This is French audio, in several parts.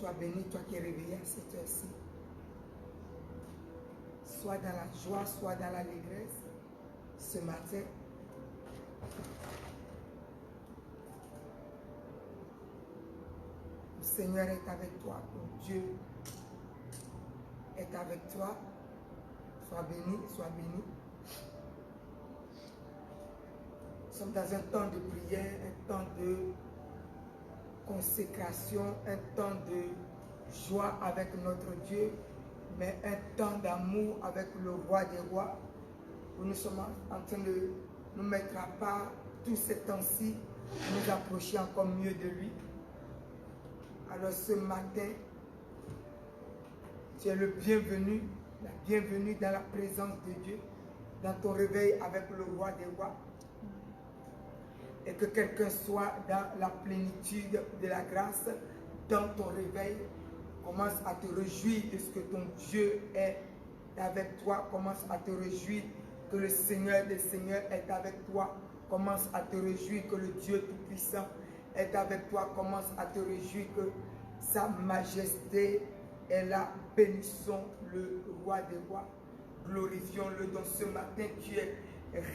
Sois béni, toi qui es réveillé à cette heure-ci. Sois dans la joie, sois dans l'allégresse ce matin. Le Seigneur est avec toi, ton Dieu est avec toi. Sois béni, sois béni. Nous sommes dans un temps de prière, un temps de consécration, un temps de joie avec notre Dieu, mais un temps d'amour avec le roi des rois, où nous sommes en train de nous mettre à part tous ces temps-ci, nous approcher encore mieux de lui. Alors ce matin, tu es le bienvenu, la bienvenue dans la présence de Dieu, dans ton réveil avec le roi des rois. Et que quelqu'un soit dans la plénitude de la grâce, dans ton réveil. Commence à te réjouir de ce que ton Dieu est avec toi. Commence à te réjouir que le Seigneur des Seigneurs est avec toi. Commence à te réjouir que le Dieu Tout-Puissant est avec toi. Commence à te réjouir que sa majesté est là. Bénissons le roi des rois. Glorifions-le. Donc ce matin, tu es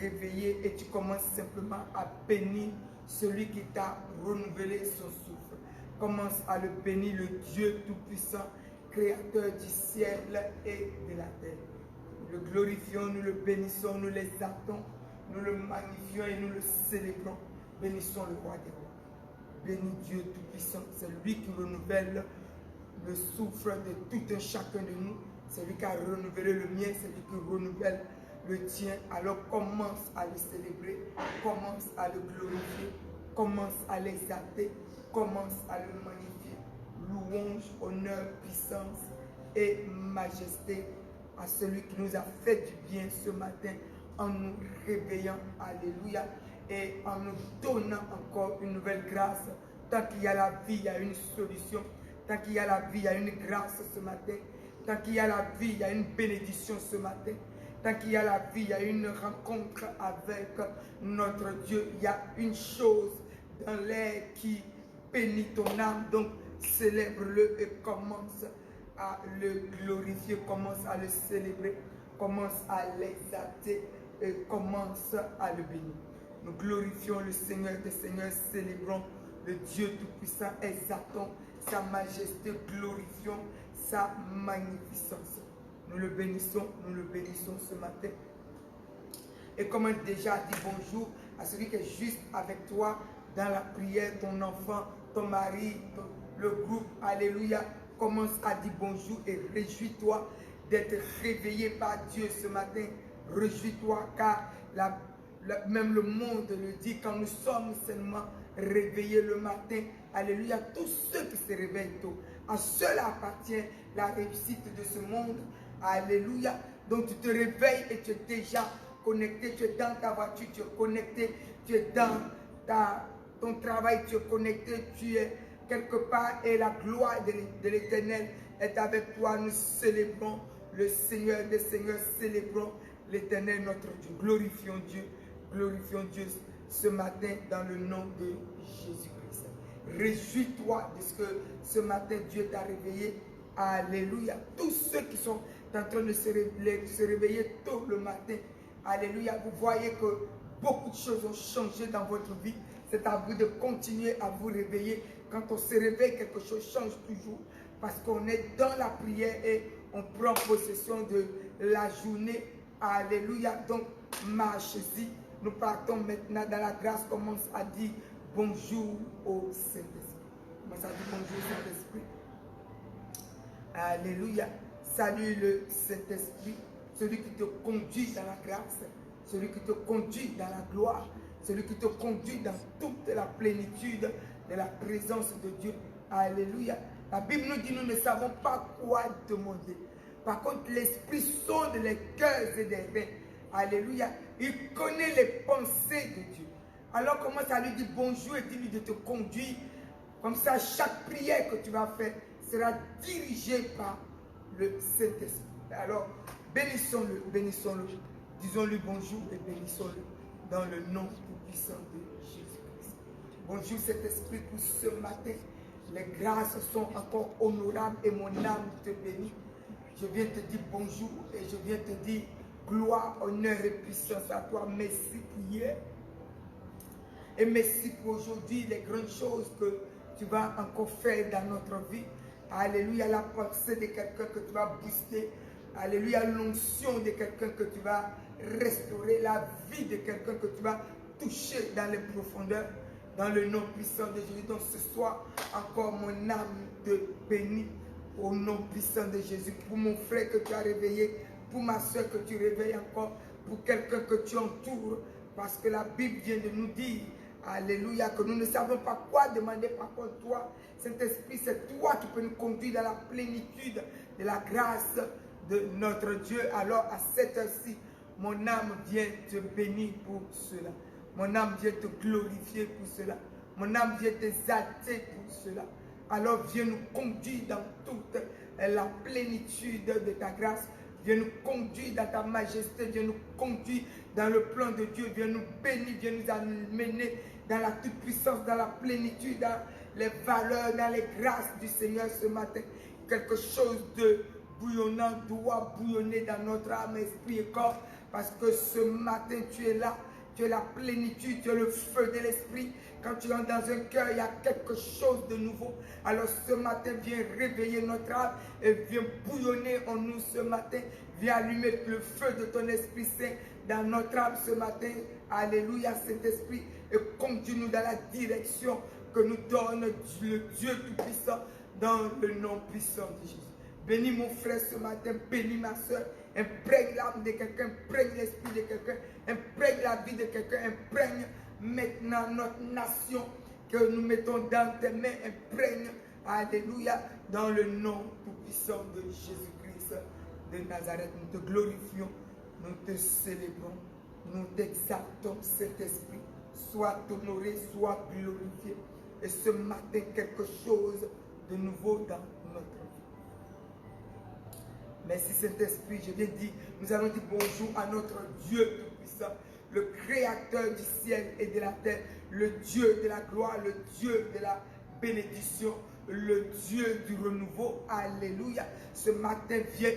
réveillé et tu commences simplement à bénir celui qui t'a renouvelé son souffle. Commence à le bénir, le Dieu Tout-Puissant, Créateur du ciel et de la terre. Nous le glorifions, nous le bénissons, nous l'exaltons, nous le magnifions et nous le célébrons. Bénissons le roi des rois. Bénis Dieu Tout-Puissant, c'est lui qui renouvelle le souffle de tout un chacun de nous. C'est lui qui a renouvelé le mien, c'est lui qui renouvelle le tien. Alors commence à le célébrer, commence à le glorifier, commence à l'exalter, commence à le magnifier. Louange, honneur, puissance et majesté à celui qui nous a fait du bien ce matin en nous réveillant, alléluia, et en nous donnant encore une nouvelle grâce. Tant qu'il y a la vie, il y a une solution. Tant qu'il y a la vie, il y a une grâce ce matin. Tant qu'il y a la vie, il y a une bénédiction ce matin. Tant qu'il y a la vie, il y a une rencontre avec notre Dieu. Il y a une chose dans l'air qui bénit ton âme. Donc, célèbre-le et commence à le glorifier, commence à le célébrer, commence à l'exalter et commence à le bénir. Nous glorifions le Seigneur des Seigneurs, célébrons le Dieu Tout-Puissant, exaltons sa majesté, glorifions sa magnificence. Nous le bénissons ce matin. Et comme déjà dit bonjour à celui qui est juste avec toi dans la prière, ton enfant, ton mari, le groupe, alléluia. Commence à dire bonjour et réjouis-toi d'être réveillé par Dieu ce matin. Réjouis-toi car même le monde le dit, quand nous sommes seulement réveillés le matin, alléluia, tous ceux qui se réveillent tôt, à cela appartient la réussite de ce monde, alléluia. Donc tu te réveilles et tu es déjà connecté, tu es dans ta voiture, tu es connecté, tu es dans ton travail, tu es connecté, tu es quelque part et la gloire de l'Éternel est avec toi. Nous célébrons le Seigneur des Seigneurs, célébrons l'Éternel notre Dieu. Glorifions Dieu ce matin dans le nom de Jésus-Christ. Réjouis-toi de ce que ce matin Dieu t'a réveillé. Alléluia. Tous ceux qui sont en train de se réveiller tôt le matin, alléluia, vous voyez que beaucoup de choses ont changé dans votre vie. C'est à vous de continuer à vous réveiller. Quand on se réveille, quelque chose change toujours. Parce qu'on est dans la prière et on prend possession de la journée. Alléluia. Donc, marchez-y. Nous partons maintenant dans la grâce. Commence à dire bonjour au Saint-Esprit. Commence à dire bonjour au Saint-Esprit. Alléluia. Salue le Saint-Esprit. Celui qui te conduit dans la grâce. Celui qui te conduit dans la gloire. Celui qui te conduit dans toute la plénitude de la présence de Dieu. Alléluia. La Bible nous dit, nous ne savons pas quoi demander. Par contre, l'Esprit sonde les cœurs et les reins. Alléluia. Il connaît les pensées de Dieu. Alors commence à lui dire bonjour et dis-lui de te conduire. Comme ça, chaque prière que tu vas faire sera dirigée par le Saint-Esprit. Alors, bénissons-le, bénissons-le. Disons-lui bonjour et bénissons-le dans le nom tout-puissant de Jésus-Christ. Bonjour Saint-Esprit pour ce matin. Les grâces sont encore honorables et mon âme te bénit. Je viens te dire bonjour et je viens te dire gloire, honneur et puissance à toi. Merci pour hier. Et merci pour aujourd'hui, les grandes choses que tu vas encore faire dans notre vie. Alléluia, la pensée de quelqu'un que tu vas booster. Alléluia, l'onction de quelqu'un que tu vas restaurer. La vie de quelqu'un que tu vas toucher dans les profondeurs. Dans le nom puissant de Jésus. Donc ce soir, encore mon âme te bénit. Au nom puissant de Jésus. Pour mon frère que tu as réveillé. Pour ma soeur que tu réveilles encore. Pour quelqu'un que tu entoures. Parce que la Bible vient de nous dire, alléluia, que nous ne savons pas quoi demander par contre toi. Saint-Esprit, c'est toi qui peux nous conduire dans la plénitude de la grâce de notre Dieu. Alors à cette heure-ci, mon âme vient te bénir pour cela. Mon âme vient te glorifier pour cela. Mon âme vient t'exalter pour cela. Alors viens nous conduire dans toute la plénitude de ta grâce. Viens nous conduire dans ta majesté. Viens nous conduire dans le plan de Dieu. Viens nous bénir. Viens nous amener dans la toute-puissance, dans la plénitude, dans les valeurs, dans les grâces du Seigneur ce matin. Quelque chose de bouillonnant doit bouillonner dans notre âme, esprit et corps. Parce que ce matin, tu es là. Tu es la plénitude, tu es le feu de l'esprit. Quand tu entres dans un cœur, il y a quelque chose de nouveau. Alors ce matin, viens réveiller notre âme et viens bouillonner en nous ce matin. Viens allumer le feu de ton Esprit Saint dans notre âme ce matin. Alléluia, Saint-Esprit. Et conduis-nous dans la direction que nous donne le Dieu Tout-Puissant dans le nom puissant de Jésus. Bénis mon frère ce matin, bénis ma soeur. Imprègne l'âme de quelqu'un, imprègne l'esprit de quelqu'un, imprègne la vie de quelqu'un, imprègne maintenant notre nation que nous mettons dans tes mains, imprègne, alléluia, dans le nom tout-puissant de Jésus-Christ de Nazareth. Nous te glorifions, nous te célébrons, nous t'exaltons, cet esprit. Sois honoré, sois glorifié. Et ce matin, quelque chose de nouveau dans notre vie. Merci Saint-Esprit, je viens dire, nous allons dire bonjour à notre Dieu Tout-Puissant, le Créateur du ciel et de la terre, le Dieu de la gloire, le Dieu de la bénédiction, le Dieu du renouveau. Alléluia. Ce matin, viens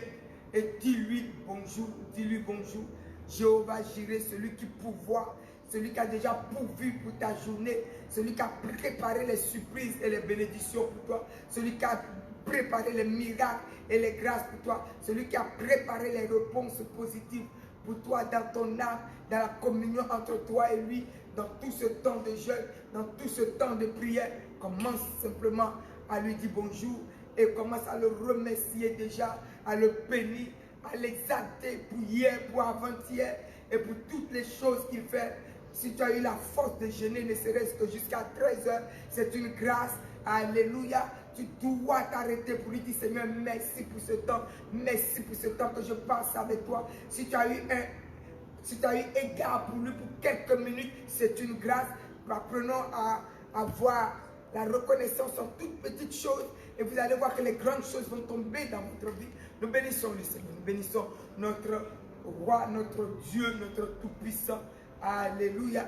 et dis-lui bonjour, dis-lui bonjour. Jéhovah Jireh, celui qui pourvoit, celui qui a déjà pourvu pour ta journée, celui qui a préparé les surprises et les bénédictions pour toi, celui qui a préparé les miracles et les grâces pour toi, celui qui a préparé les réponses positives pour toi dans ton âme, dans la communion entre toi et lui, dans tout ce temps de jeûne, dans tout ce temps de prière. Commence simplement à lui dire bonjour et commence à le remercier déjà, à le bénir, à l'exalter pour hier, pour avant-hier et pour toutes les choses qu'il fait. Si tu as eu la force de jeûner, ne serait-ce que jusqu'à 13 h, c'est une grâce. Alléluia. Tu dois t'arrêter pour lui dire, Seigneur, merci pour ce temps. Merci pour ce temps que je passe avec toi. Si tu as eu égard pour lui pour quelques minutes, c'est une grâce. Apprenons à avoir la reconnaissance en toutes petites choses. Et vous allez voir que les grandes choses vont tomber dans votre vie. Nous bénissons le Seigneur. Nous bénissons notre roi, notre Dieu, notre Tout-Puissant. Alléluia.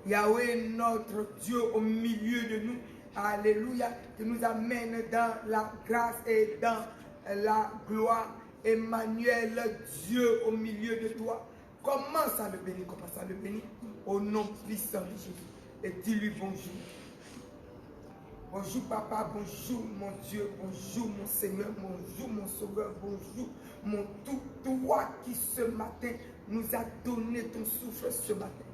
Yahweh, notre Dieu au milieu de nous. Alléluia. Qui nous amène dans la grâce et dans la gloire. Emmanuel, Dieu au milieu de toi. Commence à le bénir. Commence à le bénir. Au nom puissant de Jésus. Et dis-lui bonjour. Bonjour papa, bonjour mon Dieu, bonjour mon Seigneur, bonjour mon Sauveur, bonjour mon tout. Toi qui ce matin nous a donné ton souffle ce matin.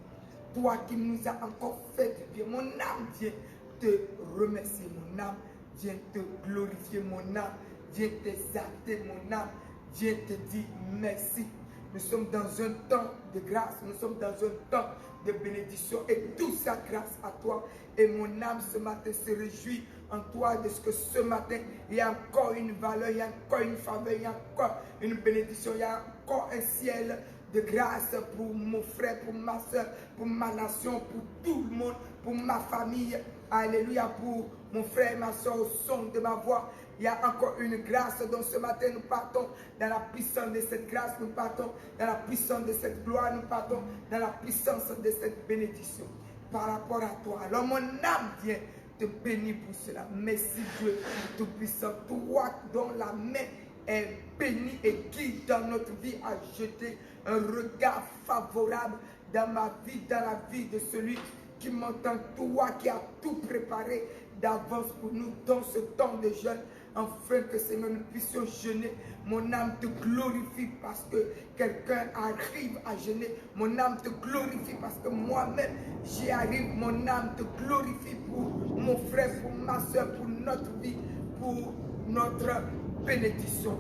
Toi qui nous a encore fait du bien. Mon âme vient te remercier, mon âme vient te glorifier, mon âme vient t'exalter, mon âme vient te dire merci. Nous sommes dans un temps de grâce, nous sommes dans un temps de bénédiction et toute sa grâce à toi. Et mon âme ce matin se réjouit en toi de ce que ce matin, il y a encore une valeur, il y a encore une faveur, il y a encore une bénédiction, il y a encore un ciel de grâce pour mon frère, pour ma soeur, pour ma nation, pour tout le monde, pour ma famille. Alléluia, pour mon frère et ma soeur au son de ma voix. Il y a encore une grâce. Donc ce matin, nous partons dans la puissance de cette grâce. Nous partons dans la puissance de cette gloire. Nous partons dans la puissance de cette bénédiction par rapport à toi. Alors mon âme vient te bénis pour cela. Merci Dieu Tout-Puissant. Toi dont la main est bénie et qui dans notre vie a jeté un regard favorable dans ma vie, dans la vie de celui qui m'entend. Toi qui as tout préparé d'avance pour nous dans ce temps de jeûne, afin que Seigneur nous puissions jeûner. Mon âme te glorifie parce que quelqu'un arrive à jeûner. Mon âme te glorifie parce que moi-même j'y arrive. Mon âme te glorifie pour mon frère, pour ma soeur, pour notre vie, pour notre bénédiction.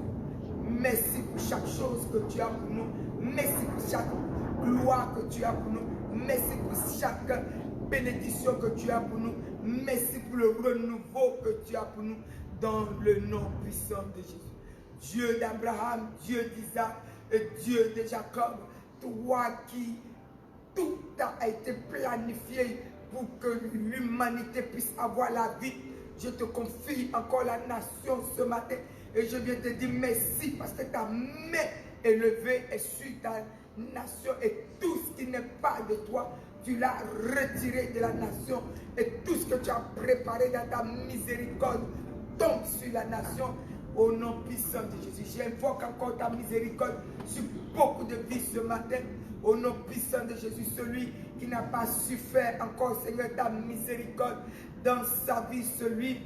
Merci pour chaque chose que tu as pour nous. Merci pour chaque gloire que tu as pour nous. Merci pour chaque bénédiction que tu as pour nous. Merci pour le renouveau que tu as pour nous dans le nom puissant de Jésus. Dieu d'Abraham, Dieu d'Isaac et Dieu de Jacob, toi qui tout a été planifié pour que l'humanité puisse avoir la vie. Je te confie encore la nation ce matin et je viens te dire merci parce que ta main est levée et sur ta nation et tout ce qui n'est pas de toi, tu l'as retiré de la nation et tout ce que tu as préparé dans ta miséricorde tombe sur la nation au nom puissant de Jésus. J'invoque encore ta miséricorde sur beaucoup de vies ce matin. Au nom puissant de Jésus, celui qui n'a pas su faire encore, Seigneur, ta miséricorde dans sa vie, celui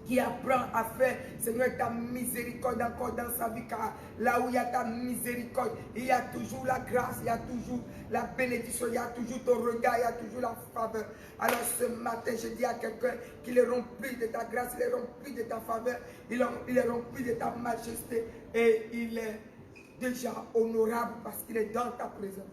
qui apprend à faire, Seigneur, ta miséricorde encore dans sa vie, car là où il y a ta miséricorde, il y a toujours la grâce, il y a toujours la bénédiction, il y a toujours ton regard, il y a toujours la faveur. Alors ce matin, je dis à quelqu'un qu'il est rempli de ta grâce, il est rempli de ta faveur, il est rempli de ta majesté et il est déjà honorable parce qu'il est dans ta présence.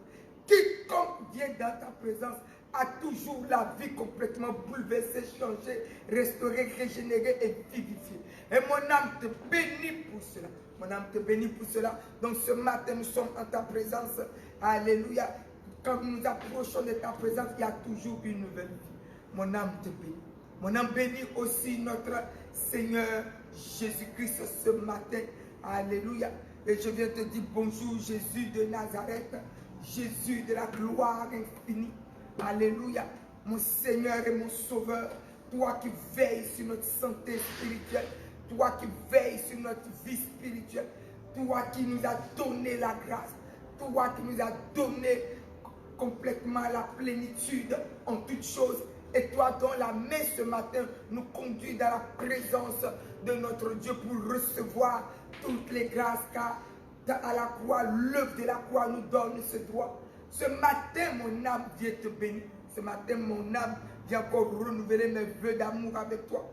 Quiconque vient dans ta présence a toujours la vie complètement bouleversée, changée, restaurée, régénérée et vivifiée. Et mon âme te bénit pour cela. Mon âme te bénit pour cela. Donc ce matin, nous sommes en ta présence. Alléluia. Quand nous nous approchons de ta présence, il y a toujours une nouvelle vie. Mon âme te bénit. Mon âme bénit aussi notre Seigneur Jésus-Christ ce matin. Alléluia. Et je viens te dire bonjour Jésus de Nazareth. Jésus de la gloire infinie. Alléluia, mon Seigneur et mon Sauveur, toi qui veilles sur notre santé spirituelle, toi qui veilles sur notre vie spirituelle, toi qui nous as donné la grâce, toi qui nous as donné complètement la plénitude en toutes choses, et toi dont la main ce matin nous conduit dans la présence de notre Dieu pour recevoir toutes les grâces, car à la croix, l'œuvre de la croix nous donne ce droit. Ce matin, mon âme vient te bénir. Ce matin, mon âme vient encore renouveler mes vœux d'amour avec toi.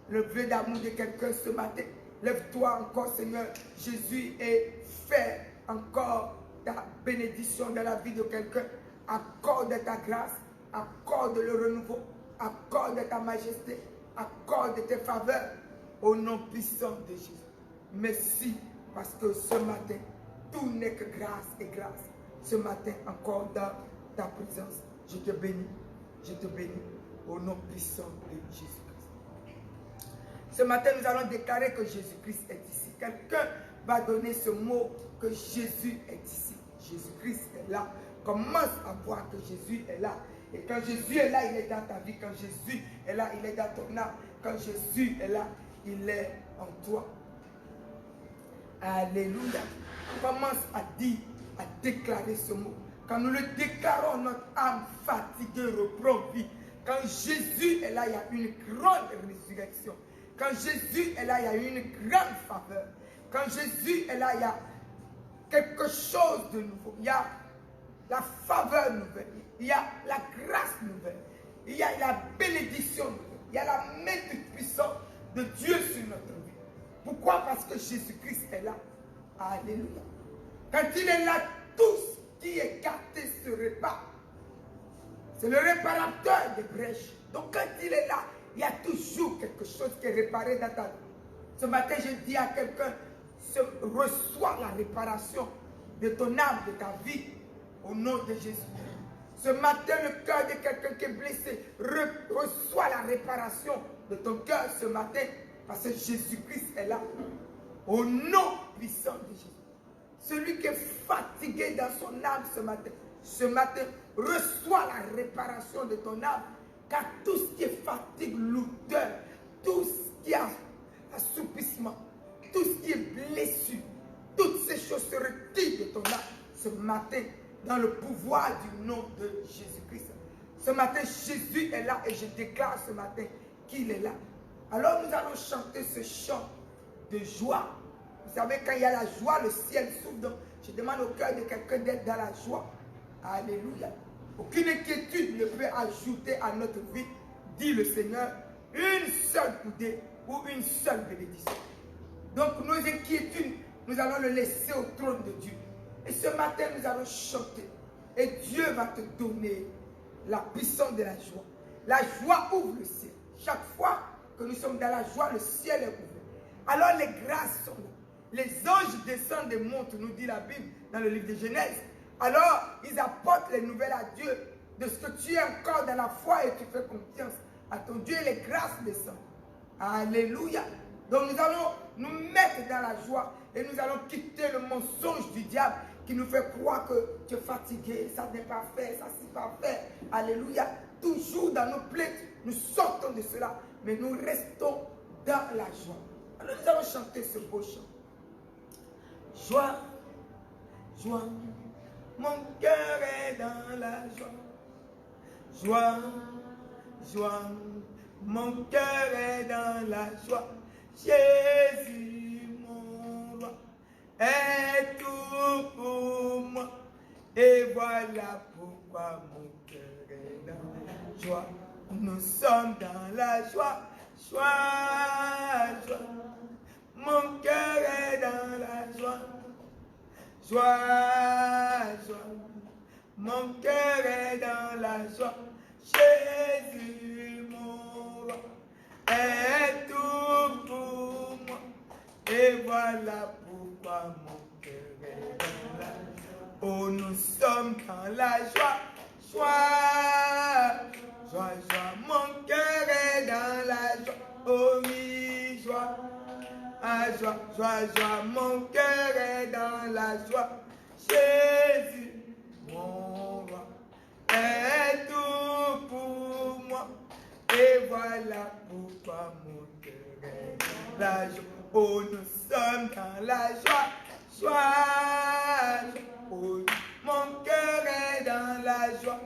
Le vœu d'amour de quelqu'un ce matin. Lève-toi encore, Seigneur Jésus, et fais encore ta bénédiction dans la vie de quelqu'un. Accorde ta grâce, accorde le renouveau, accorde ta majesté, accorde tes faveurs au nom puissant de Jésus. Merci parce que ce matin, tout n'est que grâce et grâce. Ce matin, encore dans ta présence, je te bénis au nom puissant de Jésus-Christ. Ce matin, nous allons déclarer que Jésus-Christ est ici. Quelqu'un va donner ce mot que Jésus est ici. Jésus-Christ est là. Commence à voir que Jésus est là. Et quand Jésus est là, il est dans ta vie. Quand Jésus est là, il est dans ton âme. Quand Jésus est là, il est en toi. Alléluia. Commence à dire, à déclarer ce mot. Quand nous le déclarons, notre âme fatiguée reprend vie. Quand Jésus est là, il y a une grande résurrection. Quand Jésus est là, il y a une grande faveur. Quand Jésus est là, il y a quelque chose de nouveau. Il y a la faveur nouvelle. Il y a la grâce nouvelle. Il y a la bénédiction nouvelle. Il y a la main toute puissante de Dieu sur notre vie. Pourquoi? Parce que Jésus-Christ est là. Alléluia. Quand il est là, tout ce qui est gâté se répare. C'est le réparateur des brèches. Donc quand il est là, il y a toujours quelque chose qui est réparé dans ta vie. Ce matin, je dis à quelqu'un, reçois la réparation de ton âme, de ta vie, au nom de Jésus. Ce matin, le cœur de quelqu'un qui est blessé, reçois la réparation de ton cœur ce matin, parce que Jésus-Christ est là. Au nom puissant de Jésus. Celui qui est fatigué dans son âme ce matin, reçois la réparation de ton âme, Car tout ce qui est fatigue, lourdeur, tout ce qui est assoupissement, tout ce qui est blessure, toutes ces choses se retirent de ton âme ce matin dans le pouvoir du nom de Jésus-Christ. Ce matin, Jésus est là et je déclare ce matin qu'il est là. Alors nous allons chanter ce chant de joie. Vous savez, quand il y a la joie, le ciel s'ouvre. Donc, je demande au cœur de quelqu'un d'être dans la joie. Alléluia. Aucune inquiétude ne peut ajouter à notre vie, dit le Seigneur, une seule coudée ou une seule bénédiction. Donc nos inquiétudes, nous allons le laisser au trône de Dieu. Et ce matin, nous allons chanter. Et Dieu va te donner la puissance de la joie. La joie ouvre le ciel. Chaque fois que nous sommes dans la joie, le ciel est ouvert. Alors les grâces sont là. Les anges descendent et montent, nous dit la Bible dans le livre de Genèse. Alors, ils apportent les nouvelles à Dieu de ce que tu es encore dans la foi et tu fais confiance à ton Dieu et les grâces descendent. Alléluia. Donc nous allons nous mettre dans la joie et nous allons quitter le mensonge du diable qui nous fait croire que tu es fatigué, ça n'est pas fait, ça c'est pas fait. Alléluia. Toujours dans nos plaintes, nous sortons de cela, mais nous restons dans la joie. Alors nous allons chanter ce beau chant. Joie, joie. Mon cœur est dans la joie. Joie, joie. Mon cœur est dans la joie. Jésus, mon roi, est tout pour moi. Et voilà pourquoi mon cœur est dans la joie. Nous sommes dans la joie. Joie, joie. Mon cœur est dans la joie. Joie, joie, mon cœur est dans la joie. Jésus, mon roi, est tout pour moi. Et voilà pourquoi mon cœur est dans la joie. Oh, nous sommes dans la joie. Joie, joie, joie, mon cœur est dans la joie. Oh oui, joie. Ah, joie, joie, joie, mon cœur est dans la joie. Jésus, mon roi, est tout pour moi. Et voilà pourquoi mon cœur est dans la joie. Oh, nous sommes dans la joie. Joie, joie. Oh, mon cœur est dans la joie.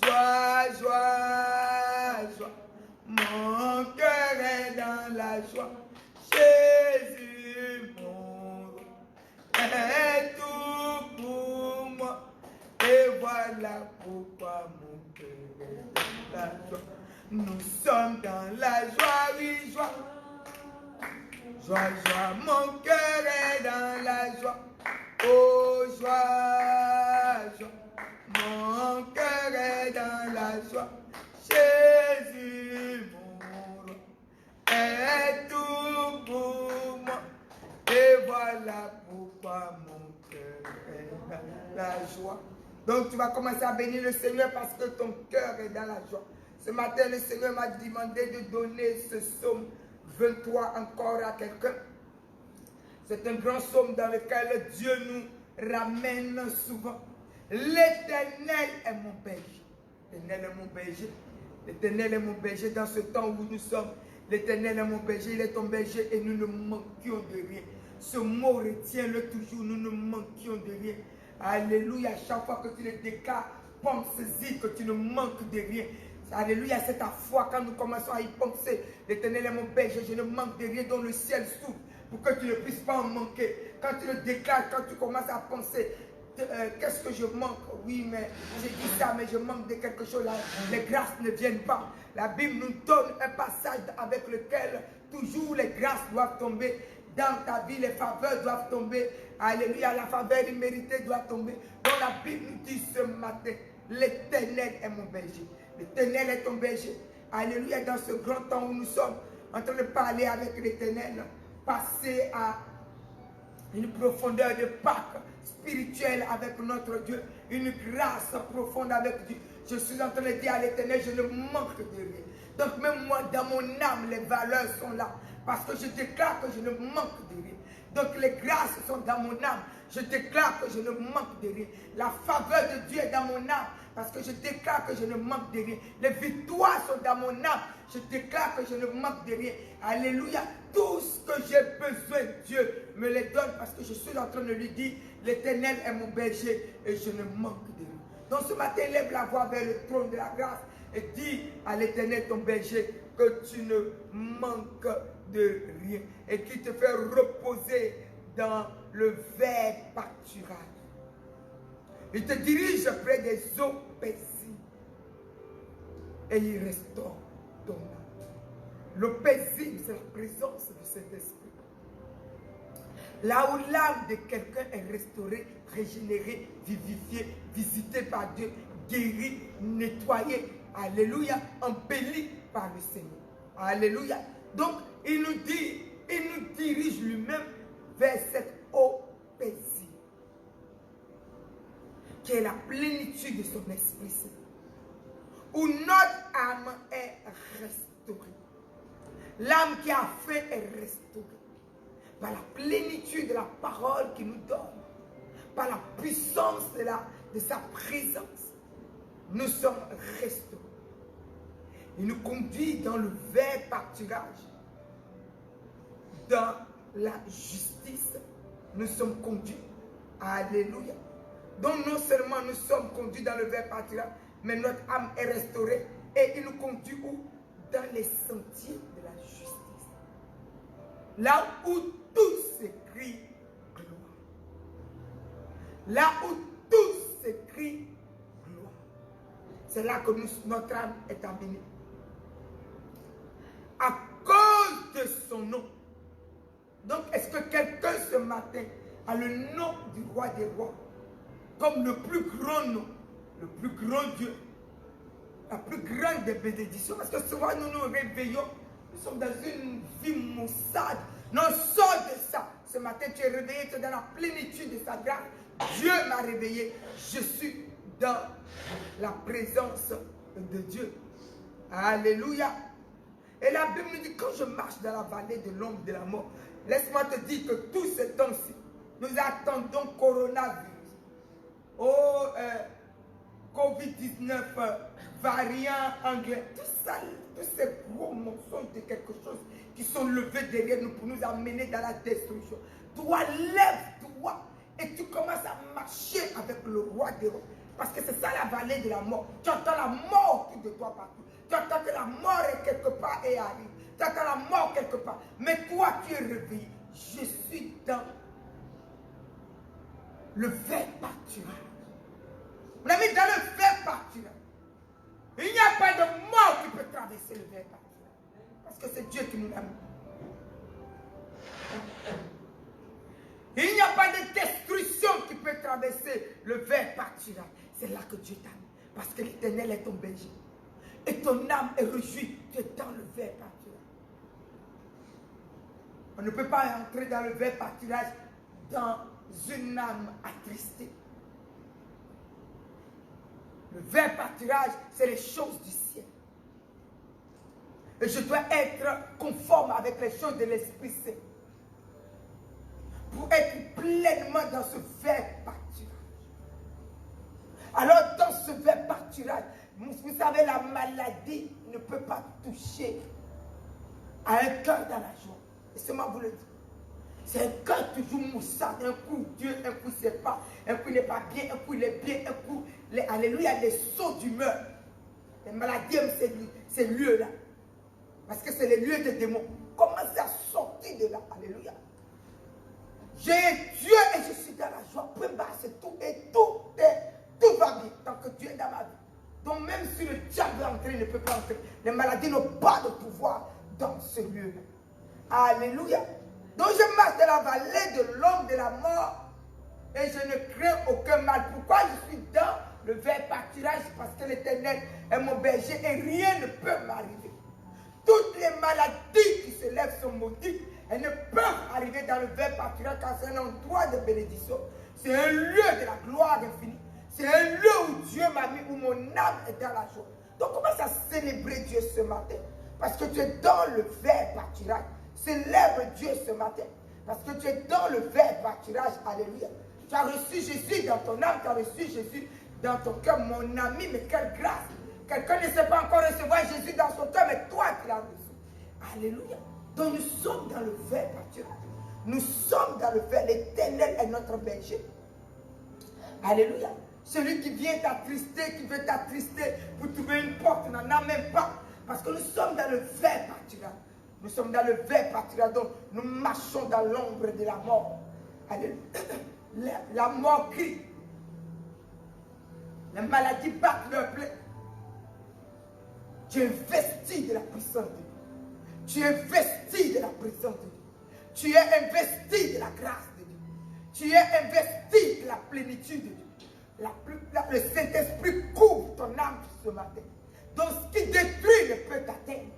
Joie, joie, joie. Mon cœur est dans la joie. Jésus, mon roi, est tout pour moi. Et voilà pourquoi mon cœur est dans la joie. Nous sommes dans la joie, oui, joie. Joie, joie, mon cœur est dans la joie. Oh, joie, joie. Mon cœur est dans la joie. Jésus, mon roi, est tout pour moi. Et voilà pourquoi mon cœur est dans la joie. Donc tu vas commencer à bénir le Seigneur parce que ton cœur est dans la joie. Ce matin, le Seigneur m'a demandé de donner ce psaume 23 encore à quelqu'un. C'est un grand psaume dans lequel Dieu nous ramène souvent. L'Éternel est mon berger. L'Éternel est mon berger. L'Éternel est mon berger dans ce temps où nous sommes. L'Éternel est mon berger, il est ton berger et nous ne manquions de rien. Ce mot retiens-le toujours, nous ne manquions de rien. Alléluia, chaque fois que tu le déclares, pense-y que tu ne manques de rien. Alléluia, c'est ta foi quand nous commençons à y penser. L'Éternel est mon berger, je ne manque de rien, dont le ciel s'ouvre pour que tu ne puisses pas en manquer. Quand tu le déclares, quand tu commences à penser, qu'est-ce que je manque? Oui, mais j'ai dit ça, mais je manque de quelque chose. Là, les grâces ne viennent pas. La Bible nous donne un passage avec lequel toujours les grâces doivent tomber. Dans ta vie, les faveurs doivent tomber. Alléluia, la faveur imméritée doit tomber. Donc la Bible nous dit ce matin, l'Éternel est mon berger. L'Éternel est ton berger. Alléluia, dans ce grand temps où nous sommes en train de parler avec l'Éternel, passer à une profondeur de Pâques spirituelle avec notre Dieu, une grâce profonde avec Dieu. Je suis en train de dire à l'Éternel, je ne manque de rien. Donc même moi, dans mon âme, les valeurs sont là. Parce que je déclare que je ne manque de rien. Donc les grâces sont dans mon âme. Je déclare que je ne manque de rien. La faveur de Dieu est dans mon âme. Parce que je déclare que je ne manque de rien. Les victoires sont dans mon âme. Je déclare que je ne manque de rien. Alléluia. Tout ce que j'ai besoin, Dieu me les donne. Parce que je suis en train de lui dire, l'Éternel est mon berger et je ne manque de rien. Donc ce matin, lève la voix vers le trône de la grâce et dis à l'Éternel ton berger que tu ne manques de rien et qui te fait reposer dans le vert pâturage. Il te dirige près des eaux paisibles et il restaure ton âme. L'eau paisible, c'est la présence de cet esprit. Là où l'âme de quelqu'un est restaurée, régénérée, vivifiée, visitée par Dieu, guérie, nettoyée, alléluia, embellie par le Seigneur. Alléluia. Donc, il nous dirige lui-même vers cette eau paisible, qui est la plénitude de son Esprit Saint, où notre âme est restaurée. L'âme qui a faim est restaurée par la plénitude de la parole qu'il nous donne, par la puissance de sa présence. Nous sommes restaurés. Il nous conduit dans le vert pâturage, dans la justice. Nous sommes conduits. Alléluia. Donc non seulement nous sommes conduits dans le vert pâturage, mais notre âme est restaurée et il nous conduit où? Dans les sentiers de la justice. Là où tout s'écrit gloire. Là où tout s'écrit gloire. C'est là que notre âme est amenée. À cause de son nom. Donc, est-ce que quelqu'un ce matin a le nom du roi des rois comme le plus grand nom, le plus grand Dieu, la plus grande des bénédictions? Parce que souvent nous nous réveillons, nous sommes dans une vie maussade. Non, sors de ça. Ce matin, tu es réveillé, tu es dans la plénitude de sa grâce. Dieu m'a réveillé. Je suis dans la présence de Dieu. Alléluia. Et la Bible nous dit, quand je marche dans la vallée de l'ombre de la mort, laisse-moi te dire que tous ces temps-ci, nous attendons coronavirus. Oh, Covid-19, variant anglais, tout ça, tous ces gros mensonges de quelque chose qui sont levés derrière nous pour nous amener dans la destruction. Toi, lève-toi et tu commences à marcher avec le roi des rois. Parce que c'est ça la vallée de la mort. Tu entends la mort autour de toi partout. Tu entends que la mort est quelque part et arrive. Tu entends la mort quelque part. Mais toi, tu es réveillé. Je suis dans le vert pâturage. On a mis dans le vert pâturage. Il n'y a pas de mort qui peut traverser le vert pâturage. Parce que c'est Dieu qui nous l'a mis. Il n'y a pas de destruction qui peut traverser le vert pâturage. C'est là que Dieu t'a mis. Parce que l'Éternel est ton berger. Et ton âme est réjouie. Tu es dans le vert pâturage. On ne peut pas entrer dans le vert pâturage dans une âme attristée. Le vert pâturage, c'est les choses du ciel. Et je dois être conforme avec les choses de l'Esprit Saint. Pour être pleinement dans ce vert pâturage. Alors dans ce vert pâturage, vous savez, la maladie ne peut pas toucher à un cœur dans la joie. Laissez-moi vous le dire. C'est un cœur toujours moussade. Un coup Dieu, un coup c'est pas. Un coup il n'est pas bien, un coup il est bien, un coup, alléluia, les sauts d'humeur. Les maladies aiment ces lieux-là. Parce que c'est les lieux des démons. Commencez à sortir de là. Alléluia. J'ai Dieu et je suis dans la joie. Point barre, c'est tout. Et tout va bien tant que Dieu est dans ma vie. Donc même si le diable veut entrer, il ne peut pas entrer. Les maladies n'ont pas de pouvoir dans ce lieu-là. Alléluia. Donc je marche dans la vallée de l'ombre de la mort et je ne crains aucun mal. Pourquoi je suis dans le vert pâturage? Parce que l'Éternel est mon berger et rien ne peut m'arriver. Toutes les maladies qui se lèvent sont maudites. Elles ne peuvent arriver dans le vert pâturage car c'est un endroit de bénédiction. C'est un lieu de la gloire infinie. C'est un lieu où Dieu m'a mis, où mon âme est dans la joie. Donc commence à célébrer Dieu ce matin. Parce que tu es dans le vert pâturage. Célèbre Dieu ce matin. Parce que tu es dans le vrai pâturage. Alléluia. Tu as reçu Jésus dans ton âme. Tu as reçu Jésus dans ton cœur. Mon ami, mais quelle grâce. Quelqu'un ne sait pas encore recevoir Jésus dans son cœur, mais toi, tu l'as reçu. Alléluia. Donc nous sommes dans le vrai pâturage. Nous sommes dans le vrai. L'Éternel est notre berger. Alléluia. Celui qui vient t'attrister, qui veut t'attrister pour trouver une porte, n'en a même pas. Parce que nous sommes dans le vrai pâturage. Nous sommes dans le vrai pâturage. Donc nous marchons dans l'ombre de la mort. Alléluia. La mort crie. Les maladies battent leur plein. Tu es investi de la puissance de Dieu. Tu es investi de la présence de Dieu. Tu es investi de la grâce de Dieu. Tu es investi de la plénitude de Dieu. Le Saint-Esprit couvre ton âme ce matin. Donc ce qui détruit ne peut t'atteindre.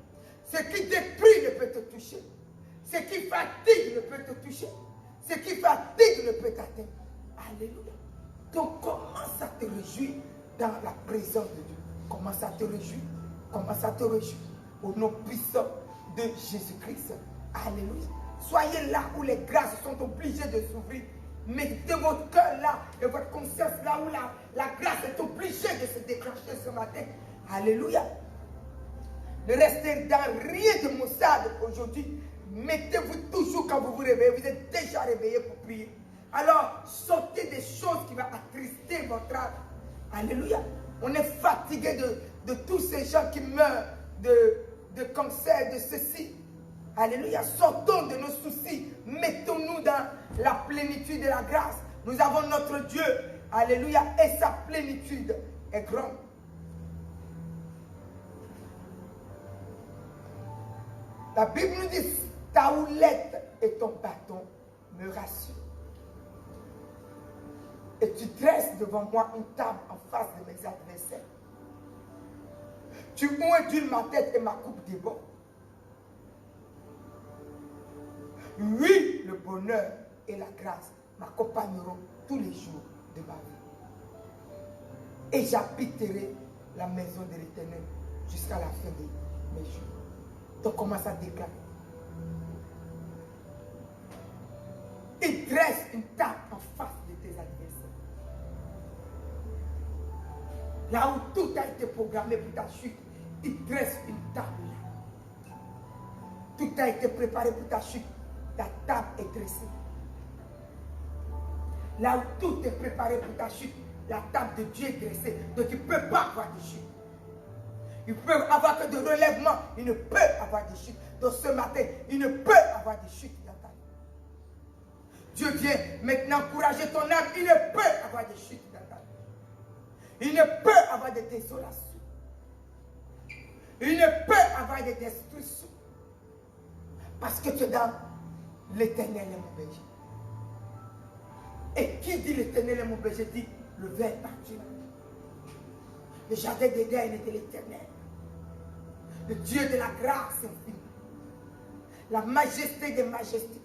Ce qui détruit ne peut te toucher. Ce qui fatigue ne peut te toucher. Ce qui fatigue ne peut t'atteindre. Alléluia. Donc commence à te réjouir dans la présence de Dieu. Commence à te réjouir. Commence à te réjouir. Au nom puissant de Jésus-Christ. Alléluia. Soyez là où les grâces sont obligées de s'ouvrir. Mettez votre cœur là et votre conscience là où la grâce est obligée de se déclencher ce matin. Alléluia. Ne restez dans rien de maussade aujourd'hui. Mettez-vous toujours quand vous vous réveillez. Vous êtes déjà réveillé pour prier. Alors, sortez des choses qui vont attrister votre âme. Alléluia. On est fatigué de tous ces gens qui meurent de cancer, de ceci. Alléluia. Sortons de nos soucis. Mettons-nous dans la plénitude de la grâce. Nous avons notre Dieu. Alléluia. Et sa plénitude est grande. La Bible nous dit, ta houlette et ton bâton me rassurent. Et tu dresses devant moi une table en face de mes adversaires. Tu ondules ma tête et ma coupe déborde. Oui, le bonheur et la grâce m'accompagneront tous les jours de ma vie. Et j'habiterai la maison de l'Éternel jusqu'à la fin de mes jours. Donc commence à déclarer. Il dresse une table en face de tes adversaires. Là où tout a été programmé pour ta chute, il dresse une table là. Tout a été préparé pour ta chute. La table est dressée. Là où tout est préparé pour ta chute, la table de Dieu est dressée. Donc il ne peut pas avoir de chute. Il peut avoir que de relèvement. Il ne peut avoir de chute. Donc ce matin, il ne peut avoir de chute dans ta vie. Dieu vient maintenant encourager ton âme. Il ne peut avoir de chute dans ta vie. Il ne peut avoir de désolation. Il ne peut avoir de destruction. Parce que tu es dans l'Éternel est mon berger. Et qui dit l'Éternel est mon berger dit le vrai pâturage. Le jardin d'Éden est de l'Éternel. Le Dieu de la grâce infinie. La majesté des majestés.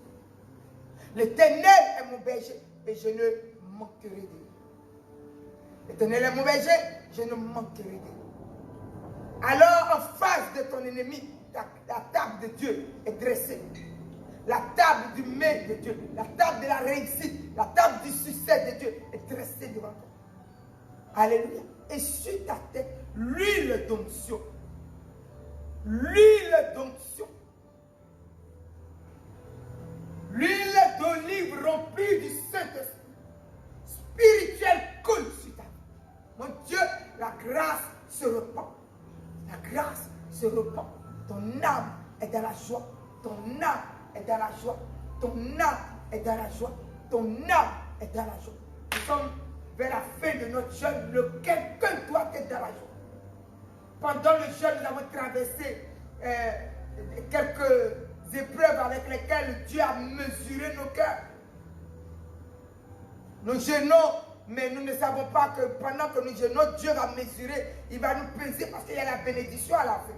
L'Éternel est mon berger et je ne manquerai de lui. L'Éternel est mon berger, je ne manquerai de lui. Alors en face de ton ennemi, la table de Dieu est dressée. La table du mérite de Dieu, la table de la réussite, la table du succès de Dieu est dressée devant toi. Alléluia. Et sur ta tête, l'huile d'onction. L'huile d'onction. L'huile d'olive remplie du Saint-Esprit. Spirituel coule sur ta vie. Mon Dieu, la grâce se répand. La grâce se répand. Ton âme est dans la joie. Ton âme est dans la joie. Ton âme est dans la joie. Ton âme est dans la joie. Nous sommes vers la fin de notre jeûne. Quelqu'un doit être dans la joie. Pendant le jeûne, nous avons traversé quelques épreuves avec lesquelles Dieu a mesuré nos cœurs. Nous jeûnons, mais nous ne savons pas que pendant que nous jeûnons, Dieu va mesurer. Il va nous peser parce qu'il y a la bénédiction à la fin.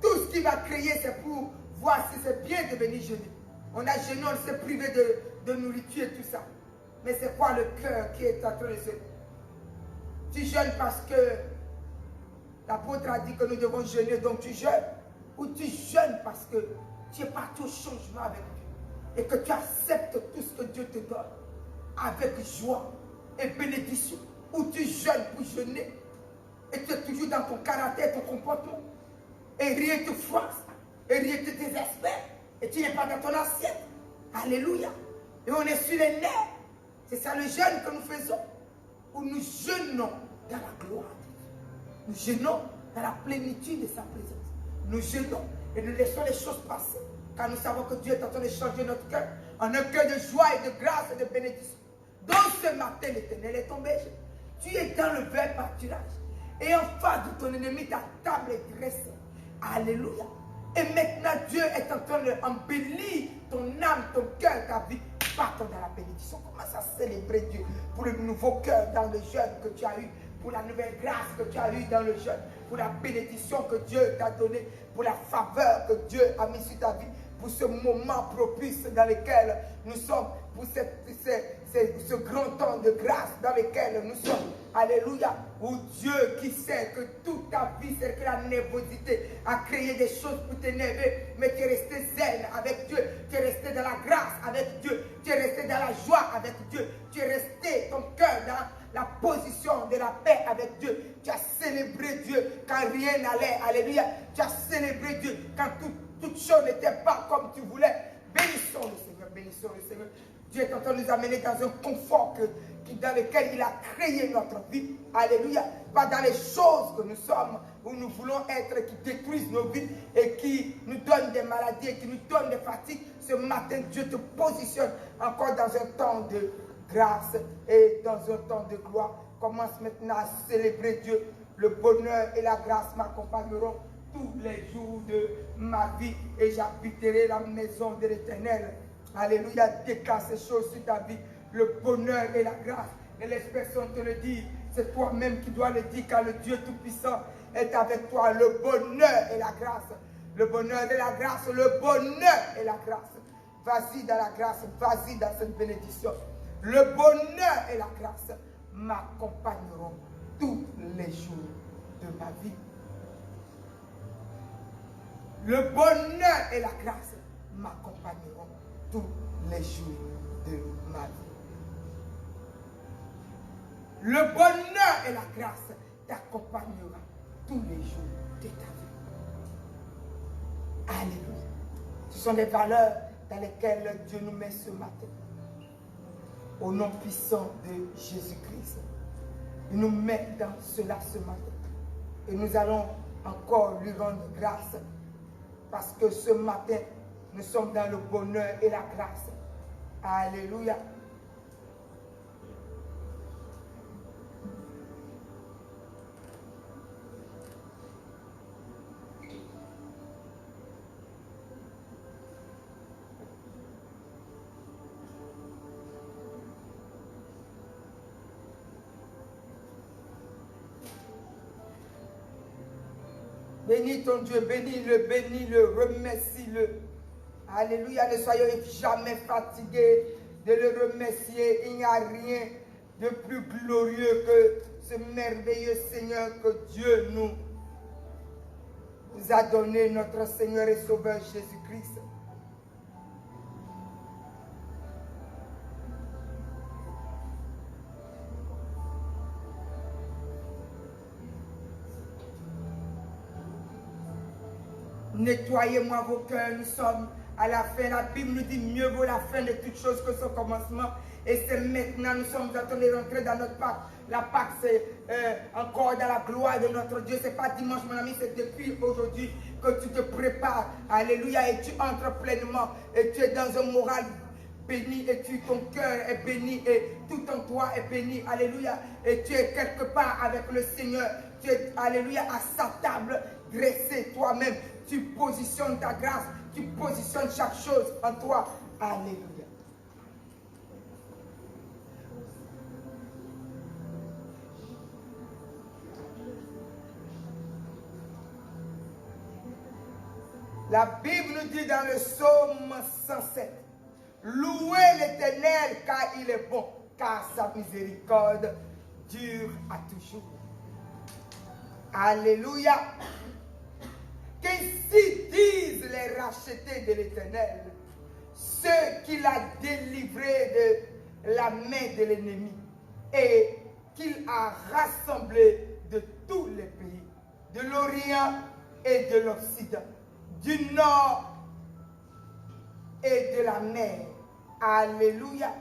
Tout ce qu'il va créer, c'est pour voir si c'est bien de venir jeûner. On a jeûné, on s'est privé de nourriture et tout ça. Mais c'est quoi le cœur qui est en train de se... Tu jeûnes parce que l'apôtre a dit que nous devons jeûner, donc tu jeûnes. Ou tu jeûnes parce que tu es parti au changement avec Dieu et que tu acceptes tout ce que Dieu te donne avec joie et bénédiction, ou tu jeûnes pour jeûner et tu es toujours dans ton caractère, ton comportement, et rien te froisse, et rien te désespère, et tu n'es pas dans ton assiette. Alléluia. Et on est sur les nerfs. C'est ça le jeûne que nous faisons, où nous jeûnons dans la gloire de Dieu. Nous jeûnons dans la plénitude de sa présence. Nous jeûnons et nous laissons les choses passer, car nous savons que Dieu est en train de changer notre cœur en un cœur de joie et de grâce et de bénédiction. Donc ce matin, l'Éternel est tombé. Tu es dans le vert pâturage. Et en face de ton ennemi, ta table est dressée. Alléluia. Et maintenant, Dieu est en train d'embellir ton âme, ton cœur, ta vie. Partons dans la bénédiction. Commence à célébrer Dieu pour le nouveau cœur dans le jeûne que tu as eu, pour la nouvelle grâce que tu as eue dans le jeûne, pour la bénédiction que Dieu t'a donnée, pour la faveur que Dieu a mis sur ta vie, pour ce moment propice dans lequel nous sommes, pour ce grand temps de grâce dans lequel nous sommes. Alléluia. Où Dieu qui sait que toute ta vie, c'est que la nervosité a créé des choses pour t'énerver, mais tu es resté zen avec Dieu, tu es resté dans la grâce avec Dieu, tu es resté dans la joie avec Dieu, tu es resté ton cœur dans la position de la paix avec Dieu. Tu as célébré Dieu quand rien n'allait. Alléluia. Tu as célébré Dieu quand toute chose n'était pas comme tu voulais. Bénissons le Seigneur, bénissons le Seigneur. Dieu est en train de nous amener dans un confort dans lequel il a créé notre vie. Alléluia. Pas dans les choses que nous sommes, où nous voulons être, qui détruisent nos vies et qui nous donnent des maladies et qui nous donnent des fatigues. Ce matin, Dieu te positionne encore dans un temps de grâce et dans un temps de gloire. Commence maintenant à célébrer Dieu. Le bonheur et la grâce m'accompagneront tous les jours de ma vie et j'habiterai la maison de l'Éternel. Alléluia. Déclare ces choses sur ta vie. Le bonheur et la grâce. Ne laisse personne te le dire. C'est toi-même qui dois le dire, car le Dieu Tout-Puissant est avec toi. Le bonheur et la grâce. Le bonheur et la grâce. Le bonheur et la grâce. Vas-y dans la grâce. Vas-y dans cette bénédiction. Le bonheur et la grâce m'accompagneront tous les jours de ma vie. Le bonheur et la grâce m'accompagneront tous les jours de ma vie. Le bonheur et la grâce t'accompagnera tous les jours de ta vie. Alléluia. Ce sont des valeurs dans lesquelles Dieu nous met ce matin. Au nom puissant de Jésus-Christ. Il nous met dans cela ce matin. Et nous allons encore lui rendre grâce. Parce que ce matin, nous sommes dans le bonheur et la grâce. Alléluia. Bénis ton Dieu, bénis-le, remercie-le. Alléluia, ne soyons jamais fatigués de le remercier. Il n'y a rien de plus glorieux que ce merveilleux Seigneur que Dieu nous a donné, notre Seigneur et Sauveur Jésus-Christ. Nettoyez-moi vos cœurs, nous sommes à la fin. La Bible nous dit mieux vaut la fin de toute chose que son commencement. Et c'est maintenant, nous sommes en train de rentrer dans notre Pâques. La Pâques, c'est encore dans la gloire de notre Dieu. Ce n'est pas dimanche, mon ami, c'est depuis aujourd'hui que tu te prépares. Alléluia, et tu entres pleinement. Et tu es dans un moral béni, et ton cœur est béni, et tout en toi est béni. Alléluia. Et tu es quelque part avec le Seigneur. Tu es, alléluia, à sa table, dressé toi-même. Tu positionnes ta grâce, tu positionnes chaque chose en toi. Alléluia. La Bible nous dit dans le psaume 107, louez l'Éternel car il est bon, car sa miséricorde dure à toujours. Alléluia. Qu'ainsi disent les rachetés de l'Éternel, ceux qu'il a délivrés de la main de l'ennemi et qu'il a rassemblés de tous les pays, de l'Orient et de l'Occident, du Nord et de la mer. Alléluia.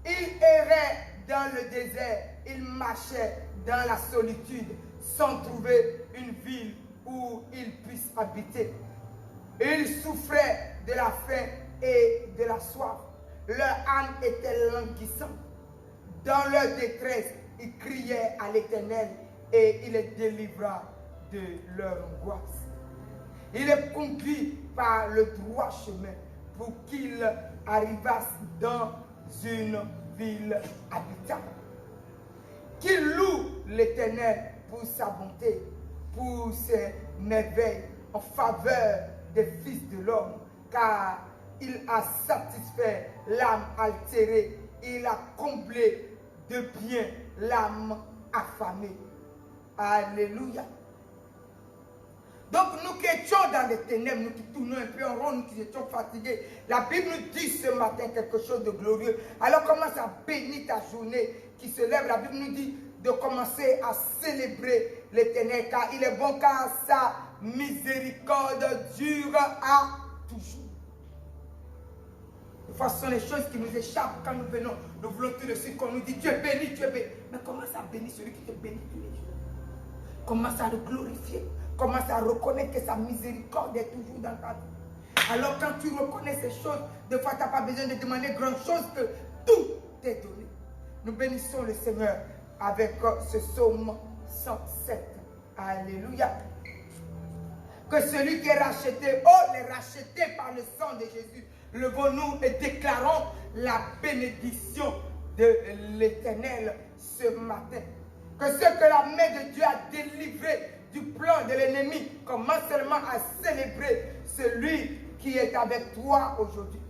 Il errait dans le désert, il marchait dans la solitude, sans trouver une ville où il puisse habiter. Il souffrait de la faim et de la soif. Leur âme était languissante. Dans leur détresse, ils criaient à l'Éternel et il les délivra de leur angoisse. Il est conduit par le droit chemin pour qu'ils arrivassent dans une ville habitable. Qu'il loue l'Éternel pour sa bonté, pour ses merveilles en faveur des fils de l'homme, car il a satisfait l'âme altérée, il a comblé de bien l'âme affamée. Alléluia. Donc nous qui étions dans les ténèbres, nous qui tournons un peu en rond, nous qui étions fatigués, la Bible nous dit ce matin quelque chose de glorieux. Alors commence à bénir ta journée qui se lève. La Bible nous dit de commencer à célébrer l'Éternel, car il est bon, car sa miséricorde dure à toujours. De toute façon, les choses qui nous échappent quand nous venons, nous voulons tout de suite qu'on nous dit Dieu béni, Dieu béni. Mais commence à bénir celui qui te bénit tous les jours. Commence à le glorifier. Commence à reconnaître que sa miséricorde est toujours dans ta vie. Alors quand tu reconnais ces choses, des fois tu n'as pas besoin de demander grand chose, que tout est donné. Nous bénissons le Seigneur avec ce psaume 107. Alléluia. Que celui qui est racheté, oh les rachetés par le sang de Jésus, levons-nous et déclarons la bénédiction de l'Éternel ce matin. Que ce que la main de Dieu a délivré du plan de l'ennemi, commence seulement à célébrer celui qui est avec toi aujourd'hui.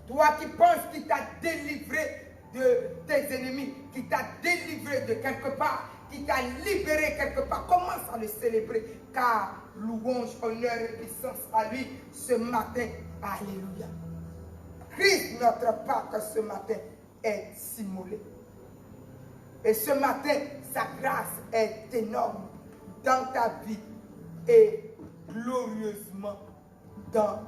Toi qui penses qu'il t'a délivré de tes ennemis, qui t'a délivré de quelque part, qui t'a libéré quelque part, commence à le célébrer, car louange, honneur et puissance à lui ce matin. Alléluia. Christ, notre Pâque, ce matin est immolé. Et ce matin, sa grâce est énorme dans ta vie et glorieusement dans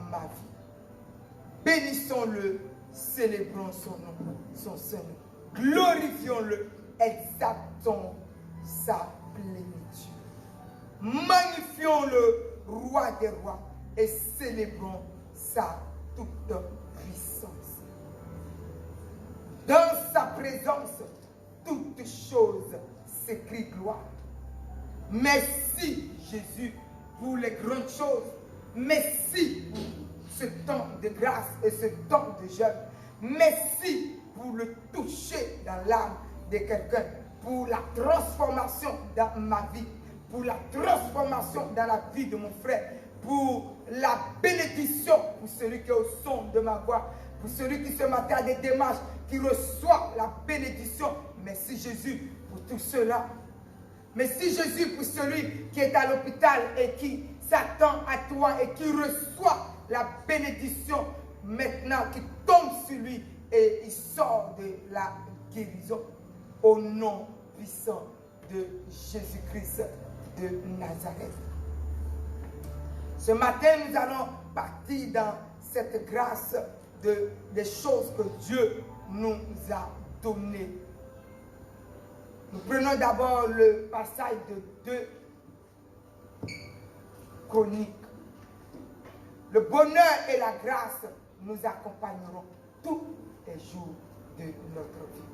ma vie. Bénissons-le, célébrons son nom, son Seigneur. Glorifions-le, exaltons sa plénitude. Magnifions le roi des rois et célébrons sa toute puissance. Dans sa présence, toutes choses s'écrient gloire. Merci Jésus pour les grandes choses. Merci pour ce temps de grâce et ce temps de jeûne. Merci pour le toucher dans l'âme de quelqu'un, pour la transformation dans ma vie, pour la transformation dans la vie de mon frère, pour la bénédiction pour celui qui est au son de ma voix, pour celui qui ce matin a des démarches, qui reçoit la bénédiction. Merci Jésus pour tout cela. Merci Jésus pour celui qui est à l'hôpital et qui s'attend à toi et qui reçoit la bénédiction maintenant, qui tombe sur lui et il sort de la guérison au nom puissant de Jésus-Christ de Nazareth. Ce matin, nous allons partir dans cette grâce des choses que Dieu nous a données. Nous prenons d'abord le passage de 2 Chroniques. Le bonheur et la grâce nous accompagneront tous les jours de notre vie.